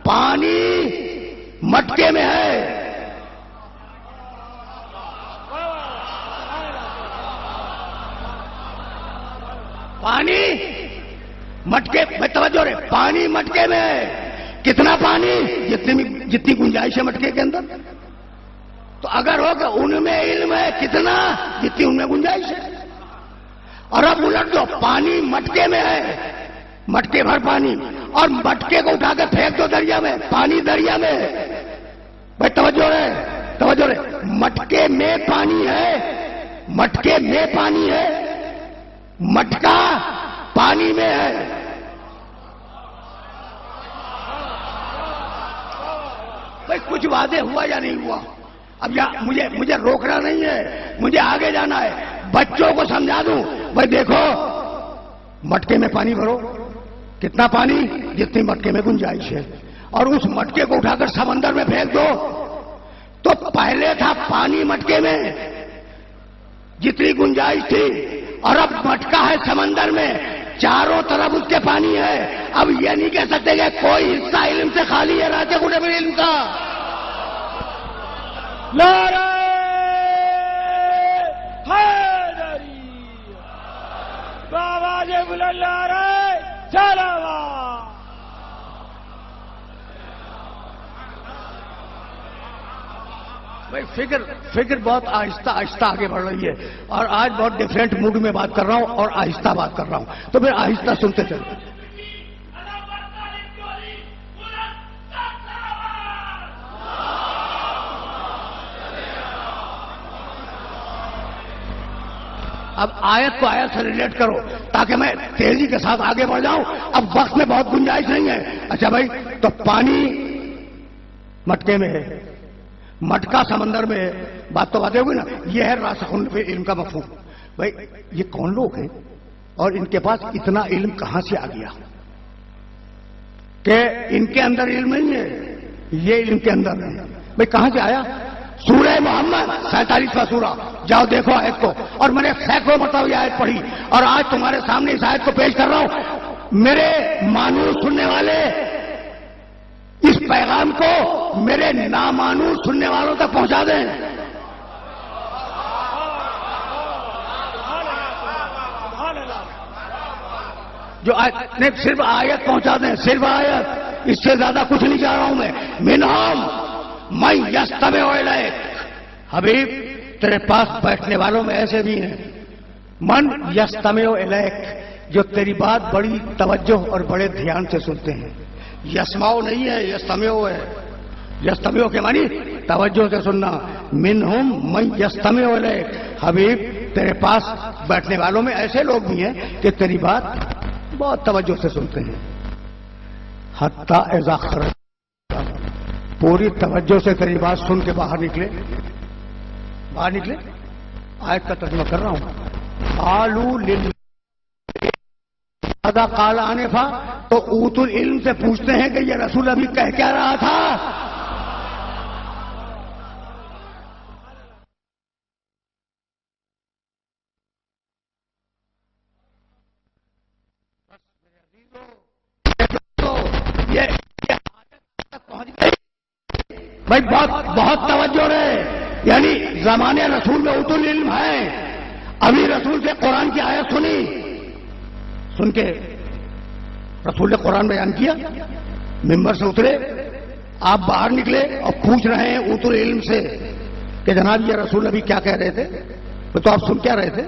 پانی مٹکے میں ہے، پانی مٹکے میں، توجہ رہے، پانی مٹکے میں ہے. کتنا پانی؟ جتنی گنجائش ہے مٹکے کے اندر. تو اگر ہو کہ ان میں علم ہے، کتنا؟ جتنی ان میں گنجائش ہے. اور اب الٹ دو، پانی مٹکے میں ہے، مٹکے بھر پانی، اور مٹکے کو اٹھا کے پھینک دو دریا میں، پانی دریا میں ہے. بھائی توجہ رہے، توجہ رہے. مٹکے میں پانی ہے مٹکے میں پانی ہے، مٹکا پانی میں ہے. بھائی کچھ واضح ہوا یا نہیں ہوا؟ اب مجھے روکنا نہیں ہے، مجھے آگے جانا ہے. بچوں کو سمجھا دوں بھائی دیکھو مٹکے میں پانی بھرو، کتنا پانی؟ جتنی مٹکے میں گنجائش ہے، اور اس مٹکے کو اٹھا کر سمندر میں پھینک دو. تو پہلے تھا پانی مٹکے میں جتنی گنجائش تھی، اور اب مٹکا ہے سمندر میں، چاروں طرف اس کے پانی ہے. اب یہ نہیں کہہ سکتے کہ کوئی حصہ علم سے خالی ہے راجہ گڈے میں علم کا. نعرہ حیدری بابا جے بلند نعرہ سلامات. بھائی فکر بہت آہستہ آہستہ آگے بڑھ رہی ہے، اور آج بہت ڈیفرنٹ موڈ میں بات کر رہا ہوں اور آہستہ بات کر رہا ہوں، تو پھر آہستہ سنتے چلیں. اب آیت کو آیت سے ریلیٹ کرو تاکہ میں تیزی کے ساتھ آگے بڑھ جاؤں. اب وقت میں بہت گنجائش نہیں ہے. اچھا بھائی، تو پانی مٹکے میں ہے، مٹکا سمندر میں ہے، بات تو باتیں ہوگی نا. یہ ہے راسخون فی علم کا مفہوم. بھائی یہ کون لوگ ہیں اور ان کے پاس اتنا علم کہاں سے آ گیا کہ ان کے اندر علم نہیں ہے، یہ علم کے اندر نہیں ہے؟ بھائی کہاں سے آیا؟ سورہ محمد 47واں سورہ، جاؤ دیکھو آیت کو. اور میں نے سینکڑوں مرتبہ یہ آیت پڑھی، اور آج تمہارے سامنے اس آیت کو پیش کر رہا ہوں. میرے مانوس سننے والے اس پیغام کو میرے نامانوس سننے والوں تک پہنچا دیں. جو نہیں، صرف آیت پہنچا دیں، صرف آیت، اس سے زیادہ کچھ نہیں چاہ رہا ہوں میں. منہم من یستمع الیک، حبیب تیرے پاس بیٹھنے والوں میں ایسے بھی ہیں من یستمع الیک، جو تیری بات بڑی توجہ اور بڑے دھیان سے سنتے ہیں. یسمعو نہیں ہے، یستمعو ہے. یستمعو کے معنی توجہ سے سننا. منہم من یستمع الیک، حبیب تیرے پاس بیٹھنے والوں میں ایسے لوگ بھی ہیں کہ تیری بات بہت توجہ سے سنتے ہیں. حتی اذا خرج، پوری توجہ سے تیری بات سن کے باہر نکلے. آیت کا ترجمہ کر رہا ہوں. قالوا للذین قال آنفا، تو اوت العلم سے پوچھتے ہیں کہ یہ رسول ابھی کہہ کیا رہا تھا؟ بھائی بہت توجہ رہے. یعنی زمانے رسول میں اوت العلم ہے. ابھی رسول سے قرآن کی آیت سنی، سن کے رسول نے قرآن بیان کیا، ممبر سے اترے، آپ باہر نکلے اور پوچھ رہے ہیں اوت العلم سے کہ جناب یہ رسول ابھی کیا کہہ رہے تھے؟ تو آپ سن کیا رہے تھے؟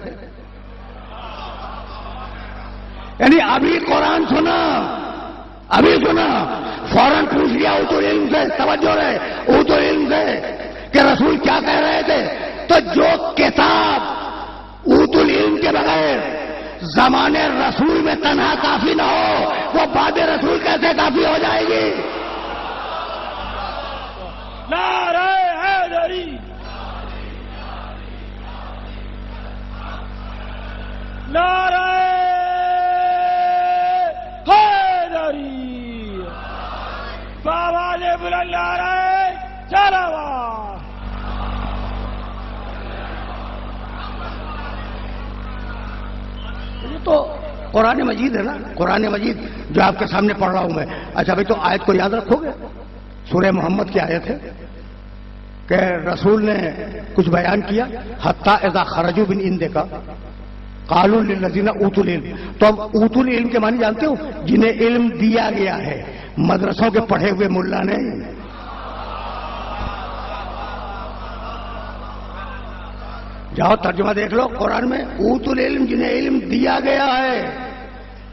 یعنی ابھی قرآن سنا، ابھی سنا، فوراً پوچھ لیا اوت العلم سے. توجہ رہے اوت العلم سے کہ رسول کیا کہہ رہے تھے. تو جو کتاب اوت العلم کے بغیر زمانے رسول میں تنہا کافی نہ ہو، وہ بعد رسول کیسے کافی ہو جائے گی؟ نعرہ حیدری نعرہ حیدری بابا جے بلند نعرہ سلامات. یہ تو قرآن مجید ہے نا، قرآن مجید جو آپ کے سامنے پڑھ رہا ہوں میں. اچھا بھائی، تو آیت کو یاد رکھو گے؟ سورہ محمد کی آیت ہے کہ رسول نے کچھ بیان کیا. حتی اذا خرجوا من عندک قالوا للذین اوتوا العلم. تو اب اوت العلم کے معنی جانتے ہو؟ جنہیں علم دیا گیا ہے، مدرسوں کے پڑھے ہوئے ملا نہیں. جاؤ ترجمہ دیکھ لو قرآن میں. اوت العلم جنہیں علم دیا گیا ہے.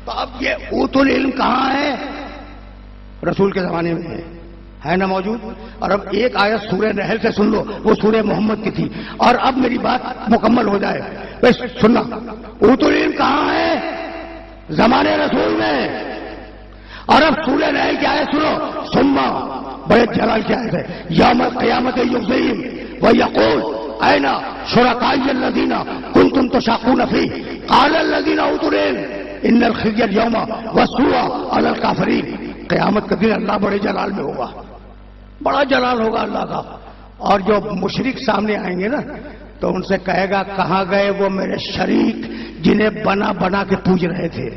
تو اب یہ اوت العلم کہاں ہے؟ رسول کے زمانے میں ہے. ہے نا موجود. اور اب ایک آیت سورہ نحل سے سن لو, وہ سورہ محمد کی تھی. اور اب میری بات مکمل ہو جائے, بس سننا. اوت العلم کہاں ہے؟ زمانے رسول میں. اور اب سورہ نحل کی آیت سنو. سما بڑے جلال کی آیت ہے. یوم القیامت یخزیہم ویقول این شرکائی الذین کنتم تشاقون فیہ قال الذین اوتوا العلم ان الخزي اليوم والسوء على الكافرین. قیامت کا دن اللہ بڑے جلال میں ہوگا, بڑا جلال ہوگا اللہ کا. اور جو مشرک سامنے آئیں گے نا تو ان سے کہے گا کہاں گئے وہ میرے شریک جنہیں بنا بنا کے پوج رہے تھے.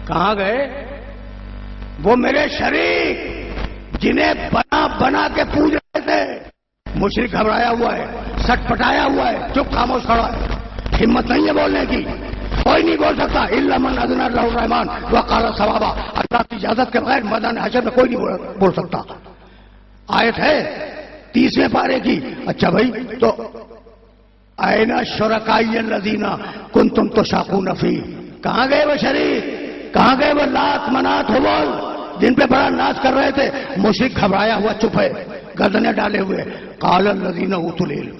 کہاں گئے وہ میرے شریک جنہیں بنا بنا کے پوج رہے تھے. مشرک گھبرایا ہوا ہے, سٹ پٹایا ہوا ہے, چپ خاموش کھڑا ہے, ہمت نہیں ہے بولنے کی. کوئی نہیں بول سکتا الا من اذن له الرحمن وقال صوابا. اللہ کی اجازت کے بغیر میدان حشر میں کوئی نہیں بول سکتا. آیت ہے 30ویں پارے کی. اچھا بھائی, تو این شرکائی الذین کنتم تشاقون فیہ, کہاں گئے وہ شریک, کہاں گئے وہ لات منات حبال جن پہ بڑا ناچ کر رہے تھے. مشرک گھبرایا ہوا چپ ہے, گردنیں ڈالے ہوئے. قال الذین اوتوا العلم,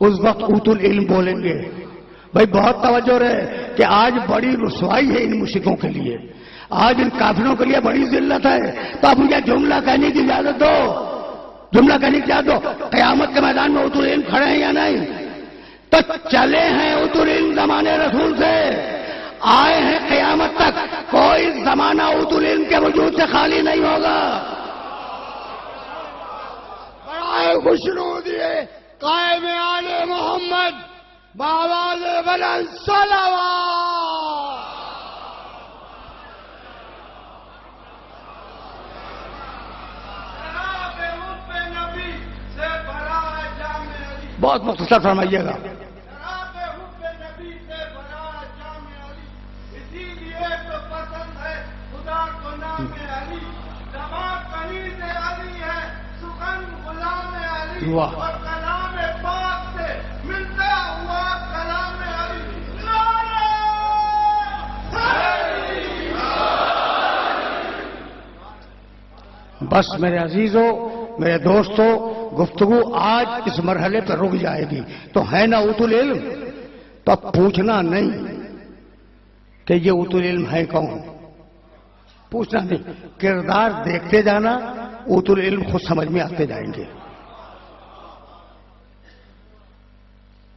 اس وقت اوتوا العلم بولیں گے. بھائی بہت توجہ رہے کہ آج بڑی رسوائی ہے ان مشرکوں کے لیے, آج ان کافروں کے لیے بڑی ذلت ہے. تو اب مجھے جملہ کہنے کی اجازت دو, جملہ کہنے کی اجازت دو. قیامت کے میدان میں اوتوا العلم کھڑے ہیں یا نہیں؟ تو چلے ہیں اوتوا العلم زمانے رسول سے, آئے ہیں قیامت تک. کوئی زمانہ اوتوا العلم کے وجود سے خالی نہیں ہوگا. برائے خوشنودی قائم آل محمد بآواز بلند صلوات. بہت مختصر فرمائیے گا. واہ, بس میرے عزیزوں, میرے دوستوں, گفتگو آج اس مرحلے پر رک جائے گی. تو ہے نا اوتوا العلم, تو اب پوچھنا نہیں کہ یہ اوتوا العلم ہے کون, پوچھنا نہیں. کردار دیکھتے جانا, اوتوا العلم خود سمجھ میں آتے جائیں گے.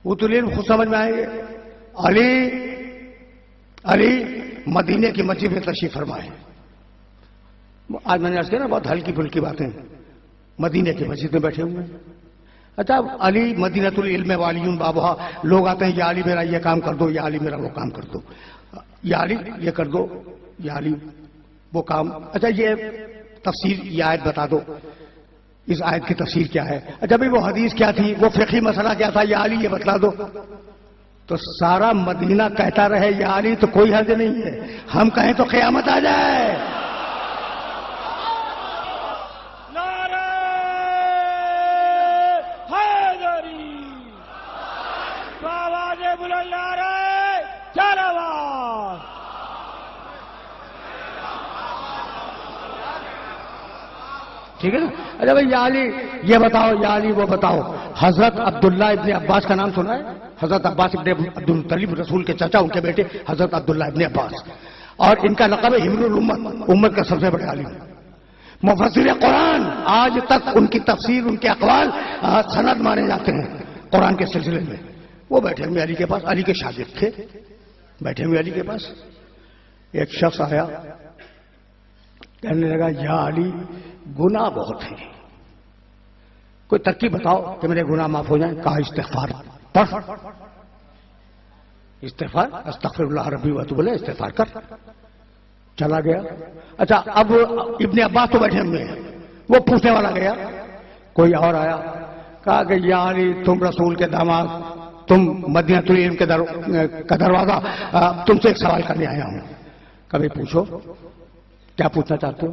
اوتوا العلم خود سمجھ میں آئیں گے. علی مدینے کی مسجد میں تشریف فرمائے. آج میں نے عرض کیا نا بہت ہلکی پھلکی باتیں, مدینے کی مسجد میں بیٹھے ہوئے. اچھا, علی مدینۃ العلم والیون بابا, لوگ آتے ہیں یا علی میرا یہ کام کر دو, یا علی میرا وہ کام کر دو, یا علی یہ کر دو, یا علی وہ کام. اچھا یہ تفسیر, یہ آیت بتا دو, اس آیت کی تفسیر کیا ہے. اچھا بھائی وہ حدیث کیا تھی, وہ فقہی مسئلہ کیا تھا, یا علی یہ بتلا دو. تو سارا مدینہ کہتا رہے یا علی تو کوئی حرج نہیں ہے, ہم کہیں تو قیامت آ جائے. ٹھیک ہے نا. اچھا بھائی یا علی یہ بتاؤ, یا علی وہ بتاؤ. حضرت عبداللہ ابن عباس کا نام سنا ہے؟ حضرت عباس ابن عبدالمطلب رسول کے چچا, ان کے بیٹے حضرت عبداللہ ابن عباس, اور ان کا لقب ہے حبر الامت, امت کا سب سے بڑے عالم, مفسر قرآن. آج تک ان کی تفسیر, ان کے اقوال سند مانے جاتے ہیں قرآن کے سلسلے میں. وہ بیٹھے ہوئے علی کے پاس, علی کے شاگرد تھے, بیٹھے ہوئے علی کے پاس. ایک شخص آیا, کہنے لگا یا علی گناہ بہت ہیں, کوئی ترکیب بتاؤ کہ میرے گناہ معاف ہو جائیں. کہا استغفار پڑھ, استغفار, استغفر اللہ ربی و اتوب الیہ, استغفار کر. چلا گیا. اچھا اب ابن عباس تو بیٹھے ہوئے ہیں, وہ پوچھنے والا گیا. کوئی اور آیا, کہا کہ یا علی تم رسول کے داماد, تم مدینۃ العلم کا دروازہ, تم سے ایک سوال کرنے آیا ہوں. کبھی پوچھو, کیا پوچھنا چاہتے ہو؟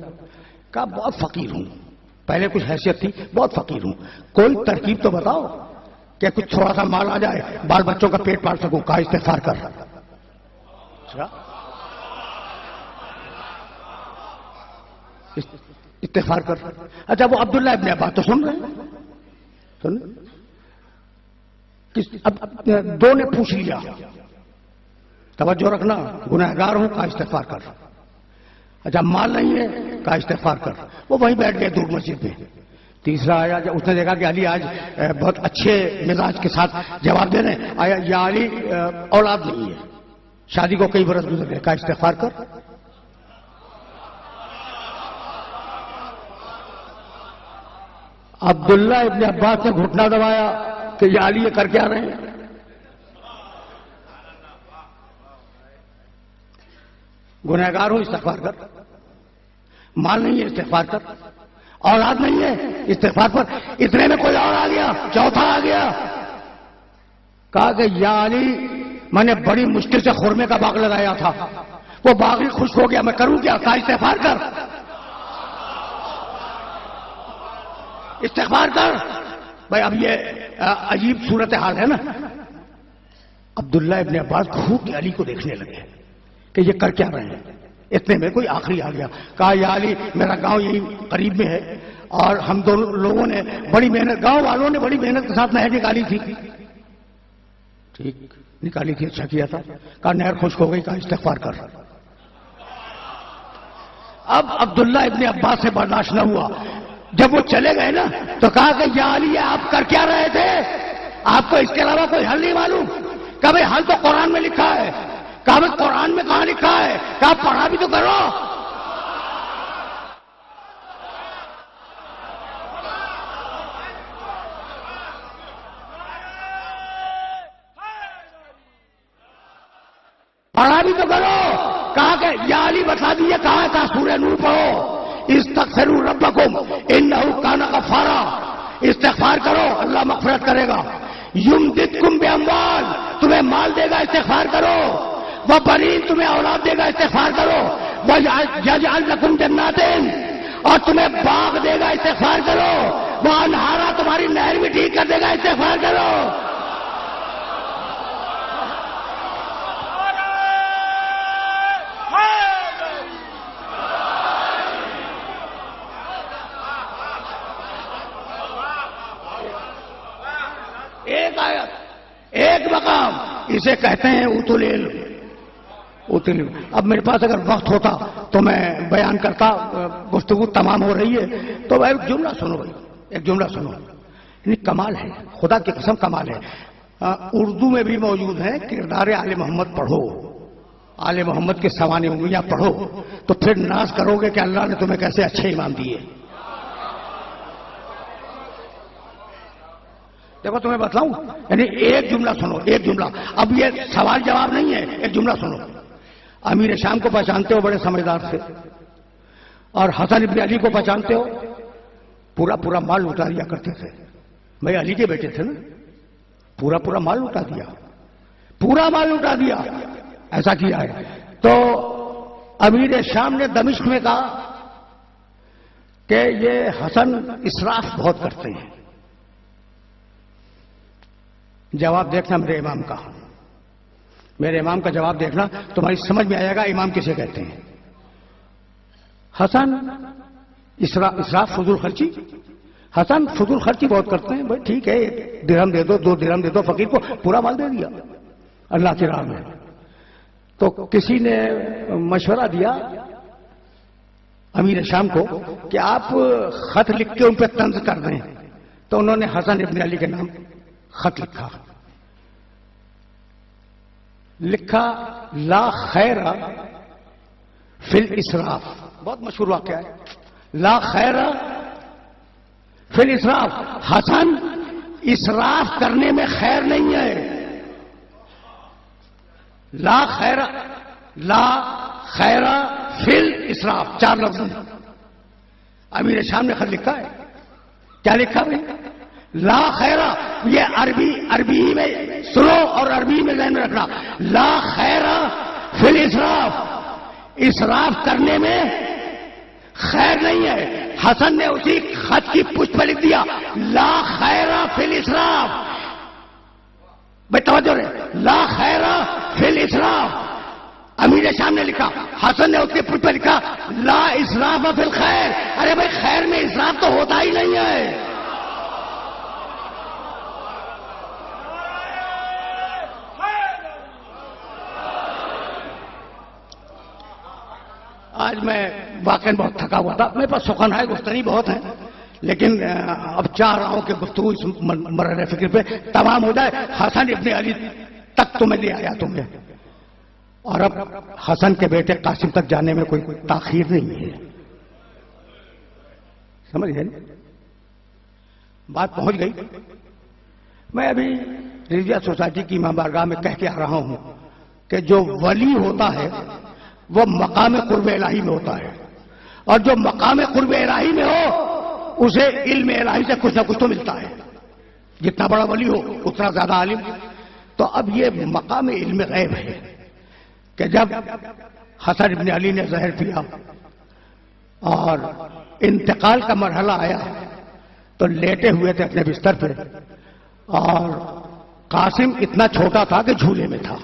کہا بہت فقیر ہوں, پہلے کچھ حیثیت تھی, بہت فقیر ہوں, کوئی ترکیب تو بتاؤ کہ کچھ تھوڑا سا مال آ جائے, بال بچوں کا پیٹ پال سکوں. کہا استغفار کر. استغفار کر. اچھا وہ عبداللہ ابن عباس تو سن رہے ہیں؟ سن اب دو نے پوچھ لیا, توجہ رکھنا, گنہگار ہوں, کہا استغفار کر. اچھا مال نہیں ہے, کہا استغفار کر. وہ وہیں بیٹھ گئے دور مسجد میں. تیسرا آیا, جب اس نے دیکھا کہ علی آج بہت اچھے مزاج کے ساتھ جواب دے رہے ہیں, آیا یا علی اولاد نہیں ہے, شادی کو کئی برس گزر گئے, کہا استغفار کر. عبداللہ ابن عباس نے گھٹنا دبایا کہ یا علی یہ کر کے آ رہے ہیں. گنہگار ہوں, استغفار کر. مال نہیں ہے, استغفار کر. اولاد نہیں ہے, استغفار پر. اتنے میں کوئی اور آ گیا, چوتھا آ گیا, کہا کہ یا علی میں نے بڑی مشکل سے خرمے کا باغ لگایا تھا, وہ باغ ہی خشک ہو گیا, میں کروں کیا؟ کہا استغفار کر. استغفار کر. بھائی اب یہ عجیب صورتحال ہے نا. عبداللہ ابن عباس گھو کے علی کو دیکھنے لگے کہ یہ کر کیا رہے ہیں. اتنے میں کوئی آخری آ گیا, کہا یا علی میرا گاؤں یہی قریب میں ہے, اور ہم دونوں لوگوں نے بڑی محنت, گاؤں والوں نے بڑی محنت کے ساتھ نہر نکالی تھی. ٹھیک نکالی تھی, اچھا کیا تھا. کہا نہر خشک ہو گئی, کہا استغفار کر. اب عبداللہ ابن عباس سے برداشت نہ ہوا. جب وہ چلے گئے نا تو کہا کہ یا علی آپ کر کیا رہے تھے؟ آپ کو اس کے علاوہ کوئی حل نہیں معلوم؟ کہا بھائی حل تو قرآن میں لکھا ہے. کہا بھائی قرآن میں کہاں لکھا ہے؟ کہا پڑھا بھی تو کرو. پڑھا بھی تو کرو. کہا کہ یا علی بتا دیجیے کہاں کا سورہ نور پڑھو. استغفروا ربکم انہ کان غفارا. استغفار کرو, اللہ مغفرت کرے گا. یمددکم باموال, تمہیں مال دے گا, استغفار کرو. وبنین, تمہیں اولاد دے گا, استغفار کرو. ویجعل لکم جنات, اور تمہیں باغ دے گا, استغفار کرو. وانہارا, تمہاری نہر بھی ٹھیک کر دے گا, استغفار کرو. ایک آیت, ایک مقام, اسے کہتے ہیں اوتل علم. اب میرے پاس اگر وقت ہوتا تو میں بیان کرتا, گفتگو تمام ہو رہی ہے تو ایک جملہ سنو بھائی, ایک جملہ سنو. یعنی کمال ہے, خدا کی قسم کمال ہے. اردو میں بھی موجود ہے, کردار آل محمد پڑھو, آل محمد کے سوانح انگلیاں پڑھو تو پھر ناز کرو گے کہ اللہ نے تمہیں کیسے اچھے امام دیے. دیکھو تمہیں بتلاؤں, یعنی ایک جملہ سنو, ایک جملہ. اب یہ سوال جواب نہیں ہے, ایک جملہ سنو. امیر شام کو پہچانتے ہو, بڑے سمجھدار سے, اور حسن ابن علی کو پہچانتے ہو, پورا پورا مال لوٹا دیا کرتے تھے. بھائی علی کے بیٹے تھے نا, پورا پورا مال لوٹا دیا, پورا مال لوٹا دیا, ایسا کیا ہے. تو امیر شام نے دمشق میں کہا کہ یہ حسن اسراف بہت کرتے ہیں. جواب دیکھنا میرے امام کا, میرے امام کا جواب دیکھنا, تمہاری سمجھ میں آئے گا امام کسے کہتے ہیں. حسن اسراف, فضول خرچی. حسن فضول خرچی بہت کرتے ہیں. بھائی ٹھیک ہے, 1 درہم دے دو, 2 درہم دے دو, فقیر کو پورا مال دے دیا اللہ کی راہ میں. تو کسی نے مشورہ دیا امیر شام کو کہ آپ خط لکھ کے ان پہ طنز کر دیں. تو انہوں نے حسن ابن علی کے نام خط لکھا لا خیر فی الاسراف. بہت مشہور واقعہ ہے, لا خیر فی الاسراف. حسن, اسراف کرنے میں خیر نہیں ہے. لا خیر فی الاسراف, 4 لفظ. امیر شام نے خط لکھا ہے. کیا لکھا بھائی؟ لا خیر. یہ عربی میں سنو اور عربی میں ذہن میں رکھنا. لا خیر فی الاسراف, اسراف کرنے میں خیر نہیں ہے. حسن نے اسی خط کی پشت پہ لکھ دیا لا خیر فی الاسراف. بھائی توجہ رہے, لا خیر فی الاسراف. امیر سامنے لکھا، حسن نے اس کے پل پہ لکھا لا اسراف فی الخیر. ارے بھائی خیر میں اسراف تو ہوتا ہی نہیں ہے. آج میں واقعی بہت تھکا ہوا تھا، میرے پاس سخن ہے، گفتگی بہت ہیں، لیکن اب چاہ رہا ہوں کہ گفتگو اس مرحلہ فکر پہ تمام ہو جائے. حسن ابن علی تک تو میں لے آیا تمہیں، اور اب حسن کے بیٹے قاسم تک جانے میں کوئی تاخیر نہیں ہے. سمجھ گئے؟ بات پہنچ گئی. میں ابھی رضویہ سوسائٹی کی امام بارگاہ میں کہہ کے آ رہا ہوں کہ جو ولی ہوتا ہے وہ مقام قرب الہی میں ہوتا ہے، اور جو مقام قرب الہی میں ہو اسے علم الہی سے کچھ نہ کچھ تو ملتا ہے. جتنا بڑا ولی ہو اتنا زیادہ عالم. تو اب یہ مقام علم غیب ہے کہ جب حسن ابن علی نے زہر پیا اور انتقال کا مرحلہ آیا تو لیٹے ہوئے تھے اپنے بستر پہ، اور قاسم اتنا چھوٹا تھا کہ جھولے میں تھا.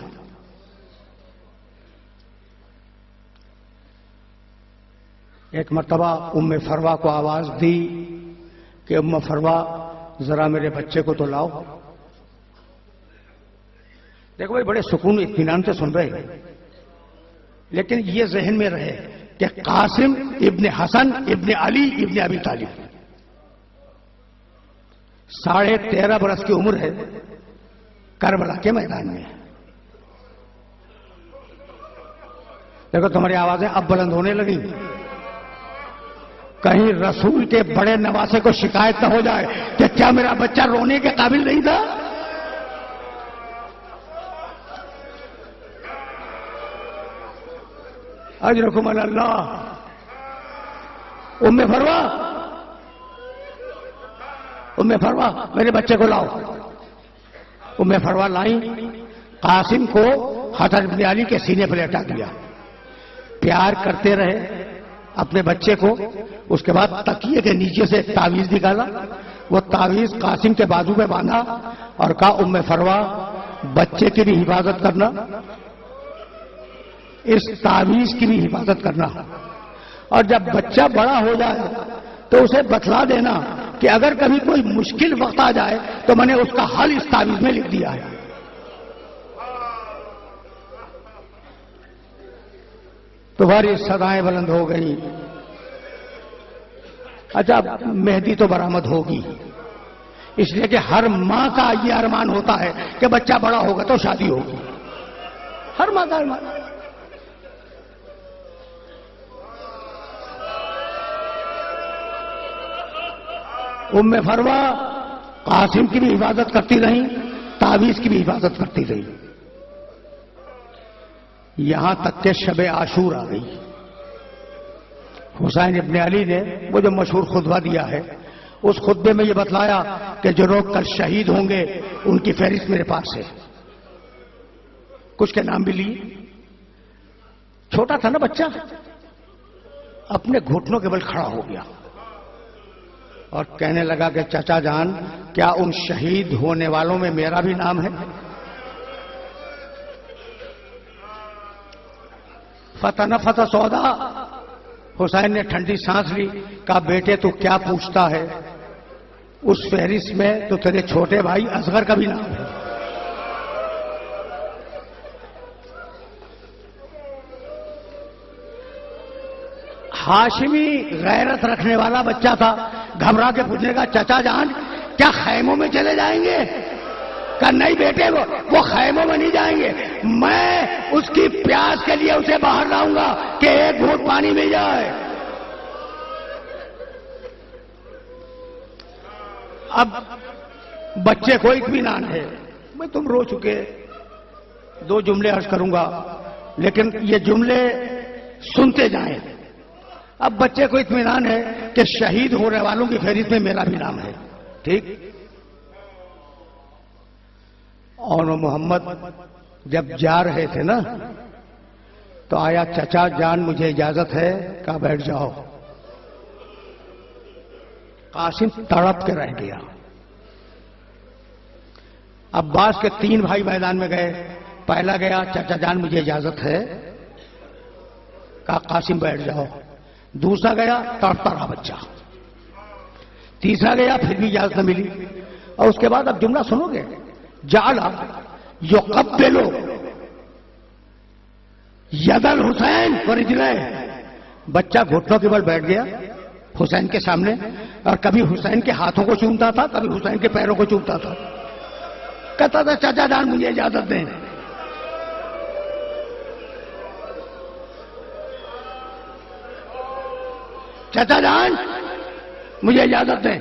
ایک مرتبہ ام فروا کو آواز دی کہ ام فروا ذرا میرے بچے کو تو لاؤ. دیکھو بھائی بڑے سکون اطمینان سے سن رہے ہیں، لیکن یہ ذہن میں رہے کہ قاسم ابن حسن ابن علی ابن ابی طالب 13.5 برس کی عمر ہے، کربلا کے میدان میں. دیکھو تمہاری آوازیں اب بلند ہونے لگی، کہیں رسول کے بڑے نواسے کو شکایت نہ ہو جائے کہ کیا میرا بچہ رونے کے قابل نہیں تھا. اجرکم اللہ. ام فروا میرے بچے کو لاؤ. ام فروا لائیں، قاسم کو حسن بن علی کے سینے پر لٹا دیا، پیار کرتے رہے اپنے بچے کو. اس کے بعد تکیے کے نیچے سے ایک تعویذ نکالا، وہ تعویذ قاسم کے بازو میں باندھا اور کہا ام فروا بچے کی بھی حفاظت کرنا، اس تعویذ کی بھی حفاظت کرنا، اور جب بچہ بڑا ہو جائے تو اسے بتلا دینا کہ اگر کبھی کوئی مشکل وقت آ جائے تو میں نے اس کا حل اس تعویذ میں لکھ دیا ہے. تمہاری صدائیں بلند ہو گئی. اچھا مہدی تو برآمد ہوگی، اس لیے کہ ہر ماں کا یہ ارمان ہوتا ہے کہ بچہ بڑا ہوگا تو شادی ہوگی. ہر ماں کا ارمان. ام فروا قاسم کی بھی حفاظت کرتی رہی، تعویذ کی بھی حفاظت کرتی رہی، یہاں تک کہ شب عاشور آ گئی. حسین ابن علی نے وہ جو مشہور خطبہ دیا ہے، اس خطبے میں یہ بتلایا کہ جو لوگ کل شہید ہوں گے ان کی فہرست میرے پاس ہے. کچھ کے نام بھی لیے. چھوٹا تھا نا بچہ، اپنے گھٹنوں کے بل کھڑا ہو گیا اور کہنے لگا کہ چچا جان کیا ان شہید ہونے والوں میں میرا بھی نام ہے؟ فتح نہ فتح سودا. حسین نے ٹھنڈی سانس لی، کہا بیٹے تو کیا پوچھتا ہے، اس فہرست میں تو تیرے چھوٹے بھائی اصغر کا بھی نام ہے. ہاشمی غیرت رکھنے والا بچہ تھا، گھبرا کے پوچھنے کا چچا جان کیا خیموں میں چلے جائیں گے؟ کہا نہیں بیٹے وہ خیموں میں نہیں جائیں گے، میں اس کی پیاس کے لیے اسے باہر لاؤں گا کہ ایک گھونٹ پانی مل جائے. اب بچے کو اطمینان ہے. میں تم رو چکے، 2 جملے عرض کروں گا لیکن یہ جملے سنتے جائیں. اب بچے کو اطمینان ہے کہ شہید ہونے والوں کی فہرست میں میرا بھی نام ہے. ٹھیک. اور محمد جب جا رہے تھے نا تو آیا چچا جان مجھے اجازت ہے، کہا بیٹھ جاؤ. قاسم تڑپ کے رہ گیا. عباس کے 3 بھائی میدان میں گئے. پہلا گیا چچا جان مجھے اجازت ہے، کہا قاسم بیٹھ جاؤ. دوسرا گیا تڑپتا رہا بچہ. تیسرا گیا پھر بھی اجازت نہ ملی. اور اس کے بعد اب جملہ سنو گے, جعل یقبل ید الحسین ورجلہ. بچہ گھٹنوں کے بل بیٹھ گیا حسین کے سامنے, اور کبھی حسین کے ہاتھوں کو چومتا تھا, کبھی حسین کے پیروں کو چومتا تھا. کہتا تھا چچا جان مجھے اجازت دیں. چچا جان مجھے اجازت دیں.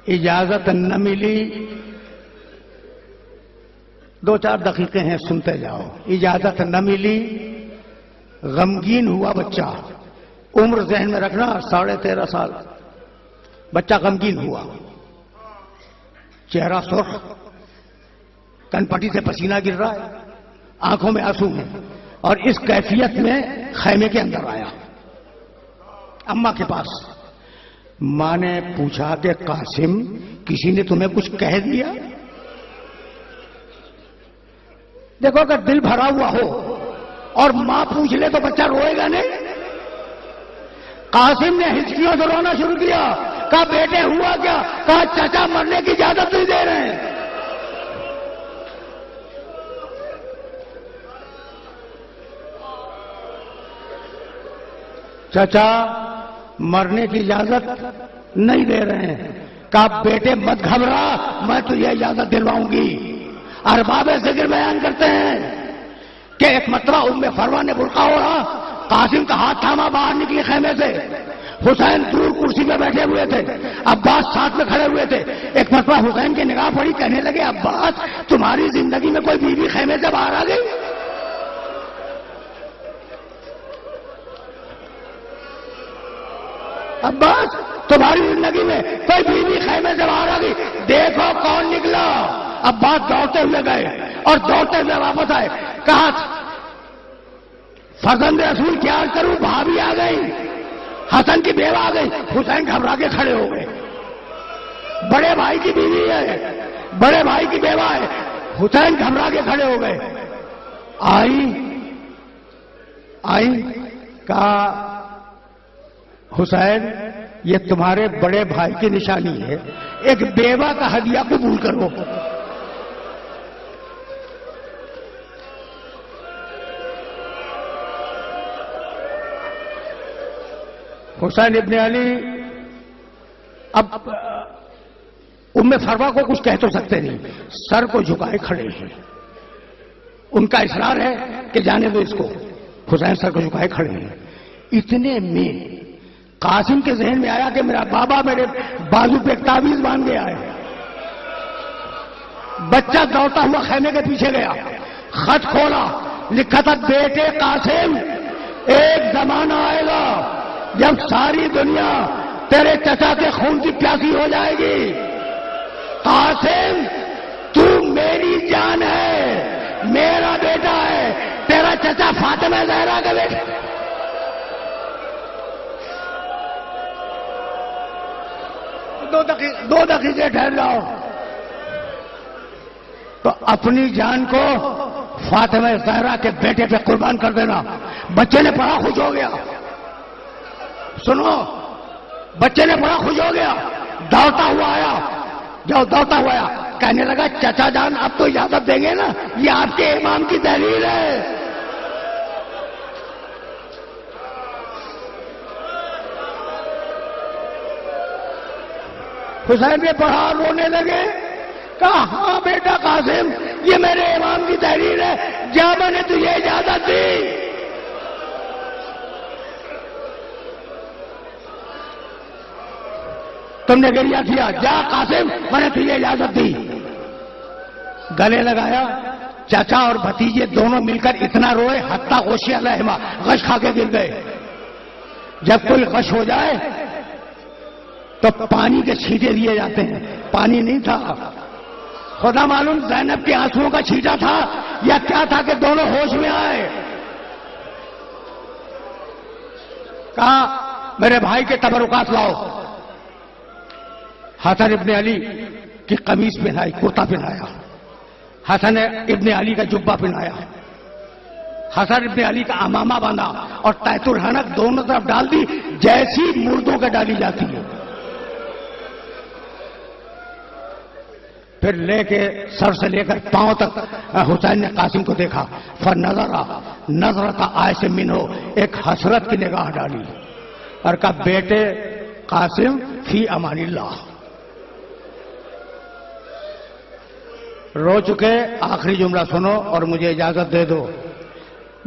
اجازت نہ ملی. 2-4 دقیقے ہیں, سنتے جاؤ. اجازت نہ ملی, غمگین ہوا بچہ. عمر ذہن میں رکھنا 13.5 سال. بچہ غمگین ہوا, چہرہ سرخ, کن پٹی سے پسینہ گر رہا ہے, آنکھوں میں آنسو ہیں, اور اس کیفیت میں خیمے کے اندر آیا اماں کے پاس. ماں نے پوچھا کہ قاسم کسی نے تمہیں کچھ کہہ دیا؟ دیکھو اگر دل بھرا ہوا ہو اور ماں پوچھ لے تو بچہ روئے گا نہیں. قاسم نے ہچکیوں سے رونا شروع کیا. کہا بیٹے ہوا کیا؟ کہا چچا مرنے کی اجازت نہیں دے رہے ہیں. چچا مرنے کی اجازت نہیں دے رہے ہیں. کہا بیٹے مت گھبرا, میں تجھے اجازت دلواؤں گی. ارباب ذکر بیان کرتے ہیں کہ ایک مرتبہ ام فروا نے برقع اوڑھا, قاسم کا ہاتھ تھاما, باہر نکلی خیمے سے. حسین دور کرسی پہ بیٹھے ہوئے تھے, عباس ساتھ میں کھڑے ہوئے تھے. ایک مرتبہ حسین کی نگاہ پڑی, کہنے لگے عباس تمہاری زندگی میں کوئی بیوی خیمے سے باہر آ گئی؟ عباس تمہاری زندگی میں کوئی بیوی خیمے سے باہر آ گئی؟ دیکھو کون نکلا. عباس دوڑتے ہوئے گئے اور دوڑتے ہوئے واپس آئے. کہا فرزند رسول کیا کروں, بھابھی آ گئی, حسن کی بیوہ آ گئی. حسین گھبرا کے کھڑے ہو گئے. بڑے بھائی کی بیوی ہے, بڑے بھائی کی بیوہ ہے. حسین گھبرا کے کھڑے ہو گئے. آئی کہا حسین یہ تمہارے بڑے بھائی کی نشانی ہے, ایک بیوہ کا ہدیہ قبول کرو. حسین ابن علی اب ام فروا کو کچھ کہہ تو سکتے نہیں, سر کو جھکائے کھڑے ہیں. ان کا اصرار ہے کہ جانے دو اس کو. حسین سر کو جھکائے کھڑے ہیں. اتنے میں قاسم کے ذہن میں آیا کہ میرا بابا میرے بازو پہ ایک تعویذ باندھ گیا ہے. بچہ دوڑتا ہوا خیمے کے پیچھے گیا, خط کھولا, لکھا تھا بیٹے قاسم ایک زمانہ آئے گا جب ساری دنیا تیرے چچا کے خون کی پیاسی ہو جائے گی. قاسم تو میری جان ہے, میرا بیٹا ہے, تیرا چچا فاطمہ زہرا کا بیٹا. دو دقیقے ٹھہر جاؤ. تو اپنی جان کو فاطمہ زہرا کے بیٹے پہ قربان کر دینا. بچے نے بڑا خوش ہو گیا. سنو, بچے نے بڑا خوش ہو گیا, دوڑتا ہوا آیا. جب دوڑتا ہوا آیا کہنے لگا چچا جان اب تو اجازت دیں گے نا, یہ آپ کے امام کی تحریر ہے. حسین نے پڑھا, رونے لگے. کہا ہاں بیٹا قاسم یہ میرے امام کی تحریر ہے, جا میں نے تجھے اجازت دی. تم نے گریہ کیا, جا قاسم میں نے تجھے اجازت دی. گلے لگایا. چچا اور بھتیجے دونوں مل کر اتنا روئے حتیٰ غشی علیہما, غش کھا کے گر گئے. جب کوئی غش ہو جائے تو پانی کے چھینٹے دیے جاتے ہیں. پانی نہیں تھا, خدا معلوم زینب کے آنسوؤں کا چھینٹا تھا یا کیا تھا کہ دونوں ہوش میں آئے. کہا میرے بھائی کے تبرکات لاؤ. حسن ابن علی کی قمیص پہنائی, کرتا پہنایا. حسن ابن علی کا جبہ پہنایا. حسن ابن علی کا امامہ باندھا اور تحت الحنک دونوں طرف ڈال دی جیسی مردوں کے ڈالی جاتی ہے. پھر لے کے سر سے لے کر پاؤں تک حسین نے قاسم کو دیکھا. نظرت عائش منہ، ایک حسرت کی نگاہ ڈالی اور کہا بیٹے قاسم فی امان اللہ. رو چکے. آخری جملہ سنو اور مجھے اجازت دے دو.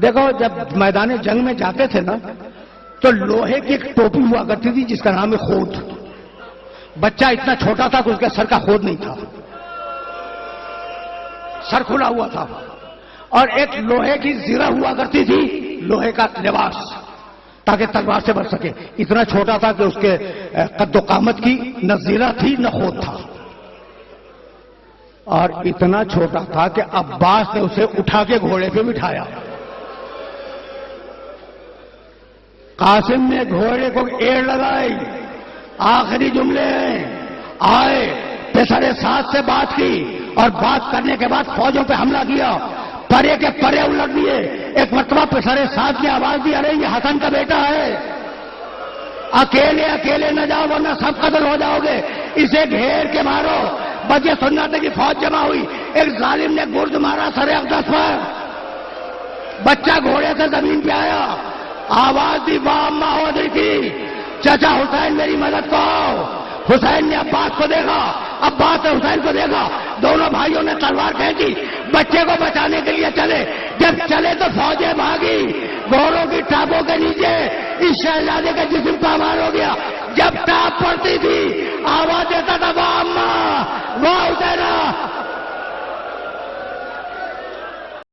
دیکھو جب میدان جنگ میں جاتے تھے نا تو لوہے کی ایک ٹوپی ہوا کرتی تھی جس کا نام ہے خود. بچہ اتنا چھوٹا تھا کہ اس کے سر کا خود نہیں تھا، سر کھلا ہوا تھا. اور ایک لوہے کی زرہ ہوا کرتی تھی، لوہے کا لباس، تاکہ تلوار سے بچ سکے. اتنا چھوٹا تھا کہ اس کے قد و قامت کی نہ زرہ تھی نہ خود تھا. اور اتنا چھوٹا تھا کہ عباس نے اسے اٹھا کے گھوڑے پہ بٹھایا. قاسم نے گھوڑے کو ایڑ لگائی. آخری جملے آئے، پیسرے ساتھ سے بات کی اور بات کرنے کے بعد فوجوں پہ حملہ کیا، پرے کے پرے الٹ دیے. ایک مرتبہ پیسرے ساتھ نے آواز دی ارے یہ حسن کا بیٹا ہے، اکیلے اکیلے نہ جاؤ ورنہ سب قتل ہو جاؤ گے، اسے گھیر کے مارو. بجے سناتے کی فوج جمع ہوئی. ایک ظالم نے گرد مارا سر اقدس پر، بچہ گھوڑے سے زمین پہ آیا. آواز دی واہ اما ہودری کی چچا حسین میری مدد کو آؤ. حسین نے عباس کو دیکھا، عباس نے حسین کو دیکھا. دونوں بھائیوں نے تلوار کھینچی، بچے کو بچانے کے لیے چلے. جب چلے تو فوجیں بھاگی. گھوڑوں کی ٹاپوں کے نیچے اس شہزادے کا جسم پامال ہو گیا. جب ٹاپ پڑتی تھی آواز دیتا تھا واہ اما واہ حسینہ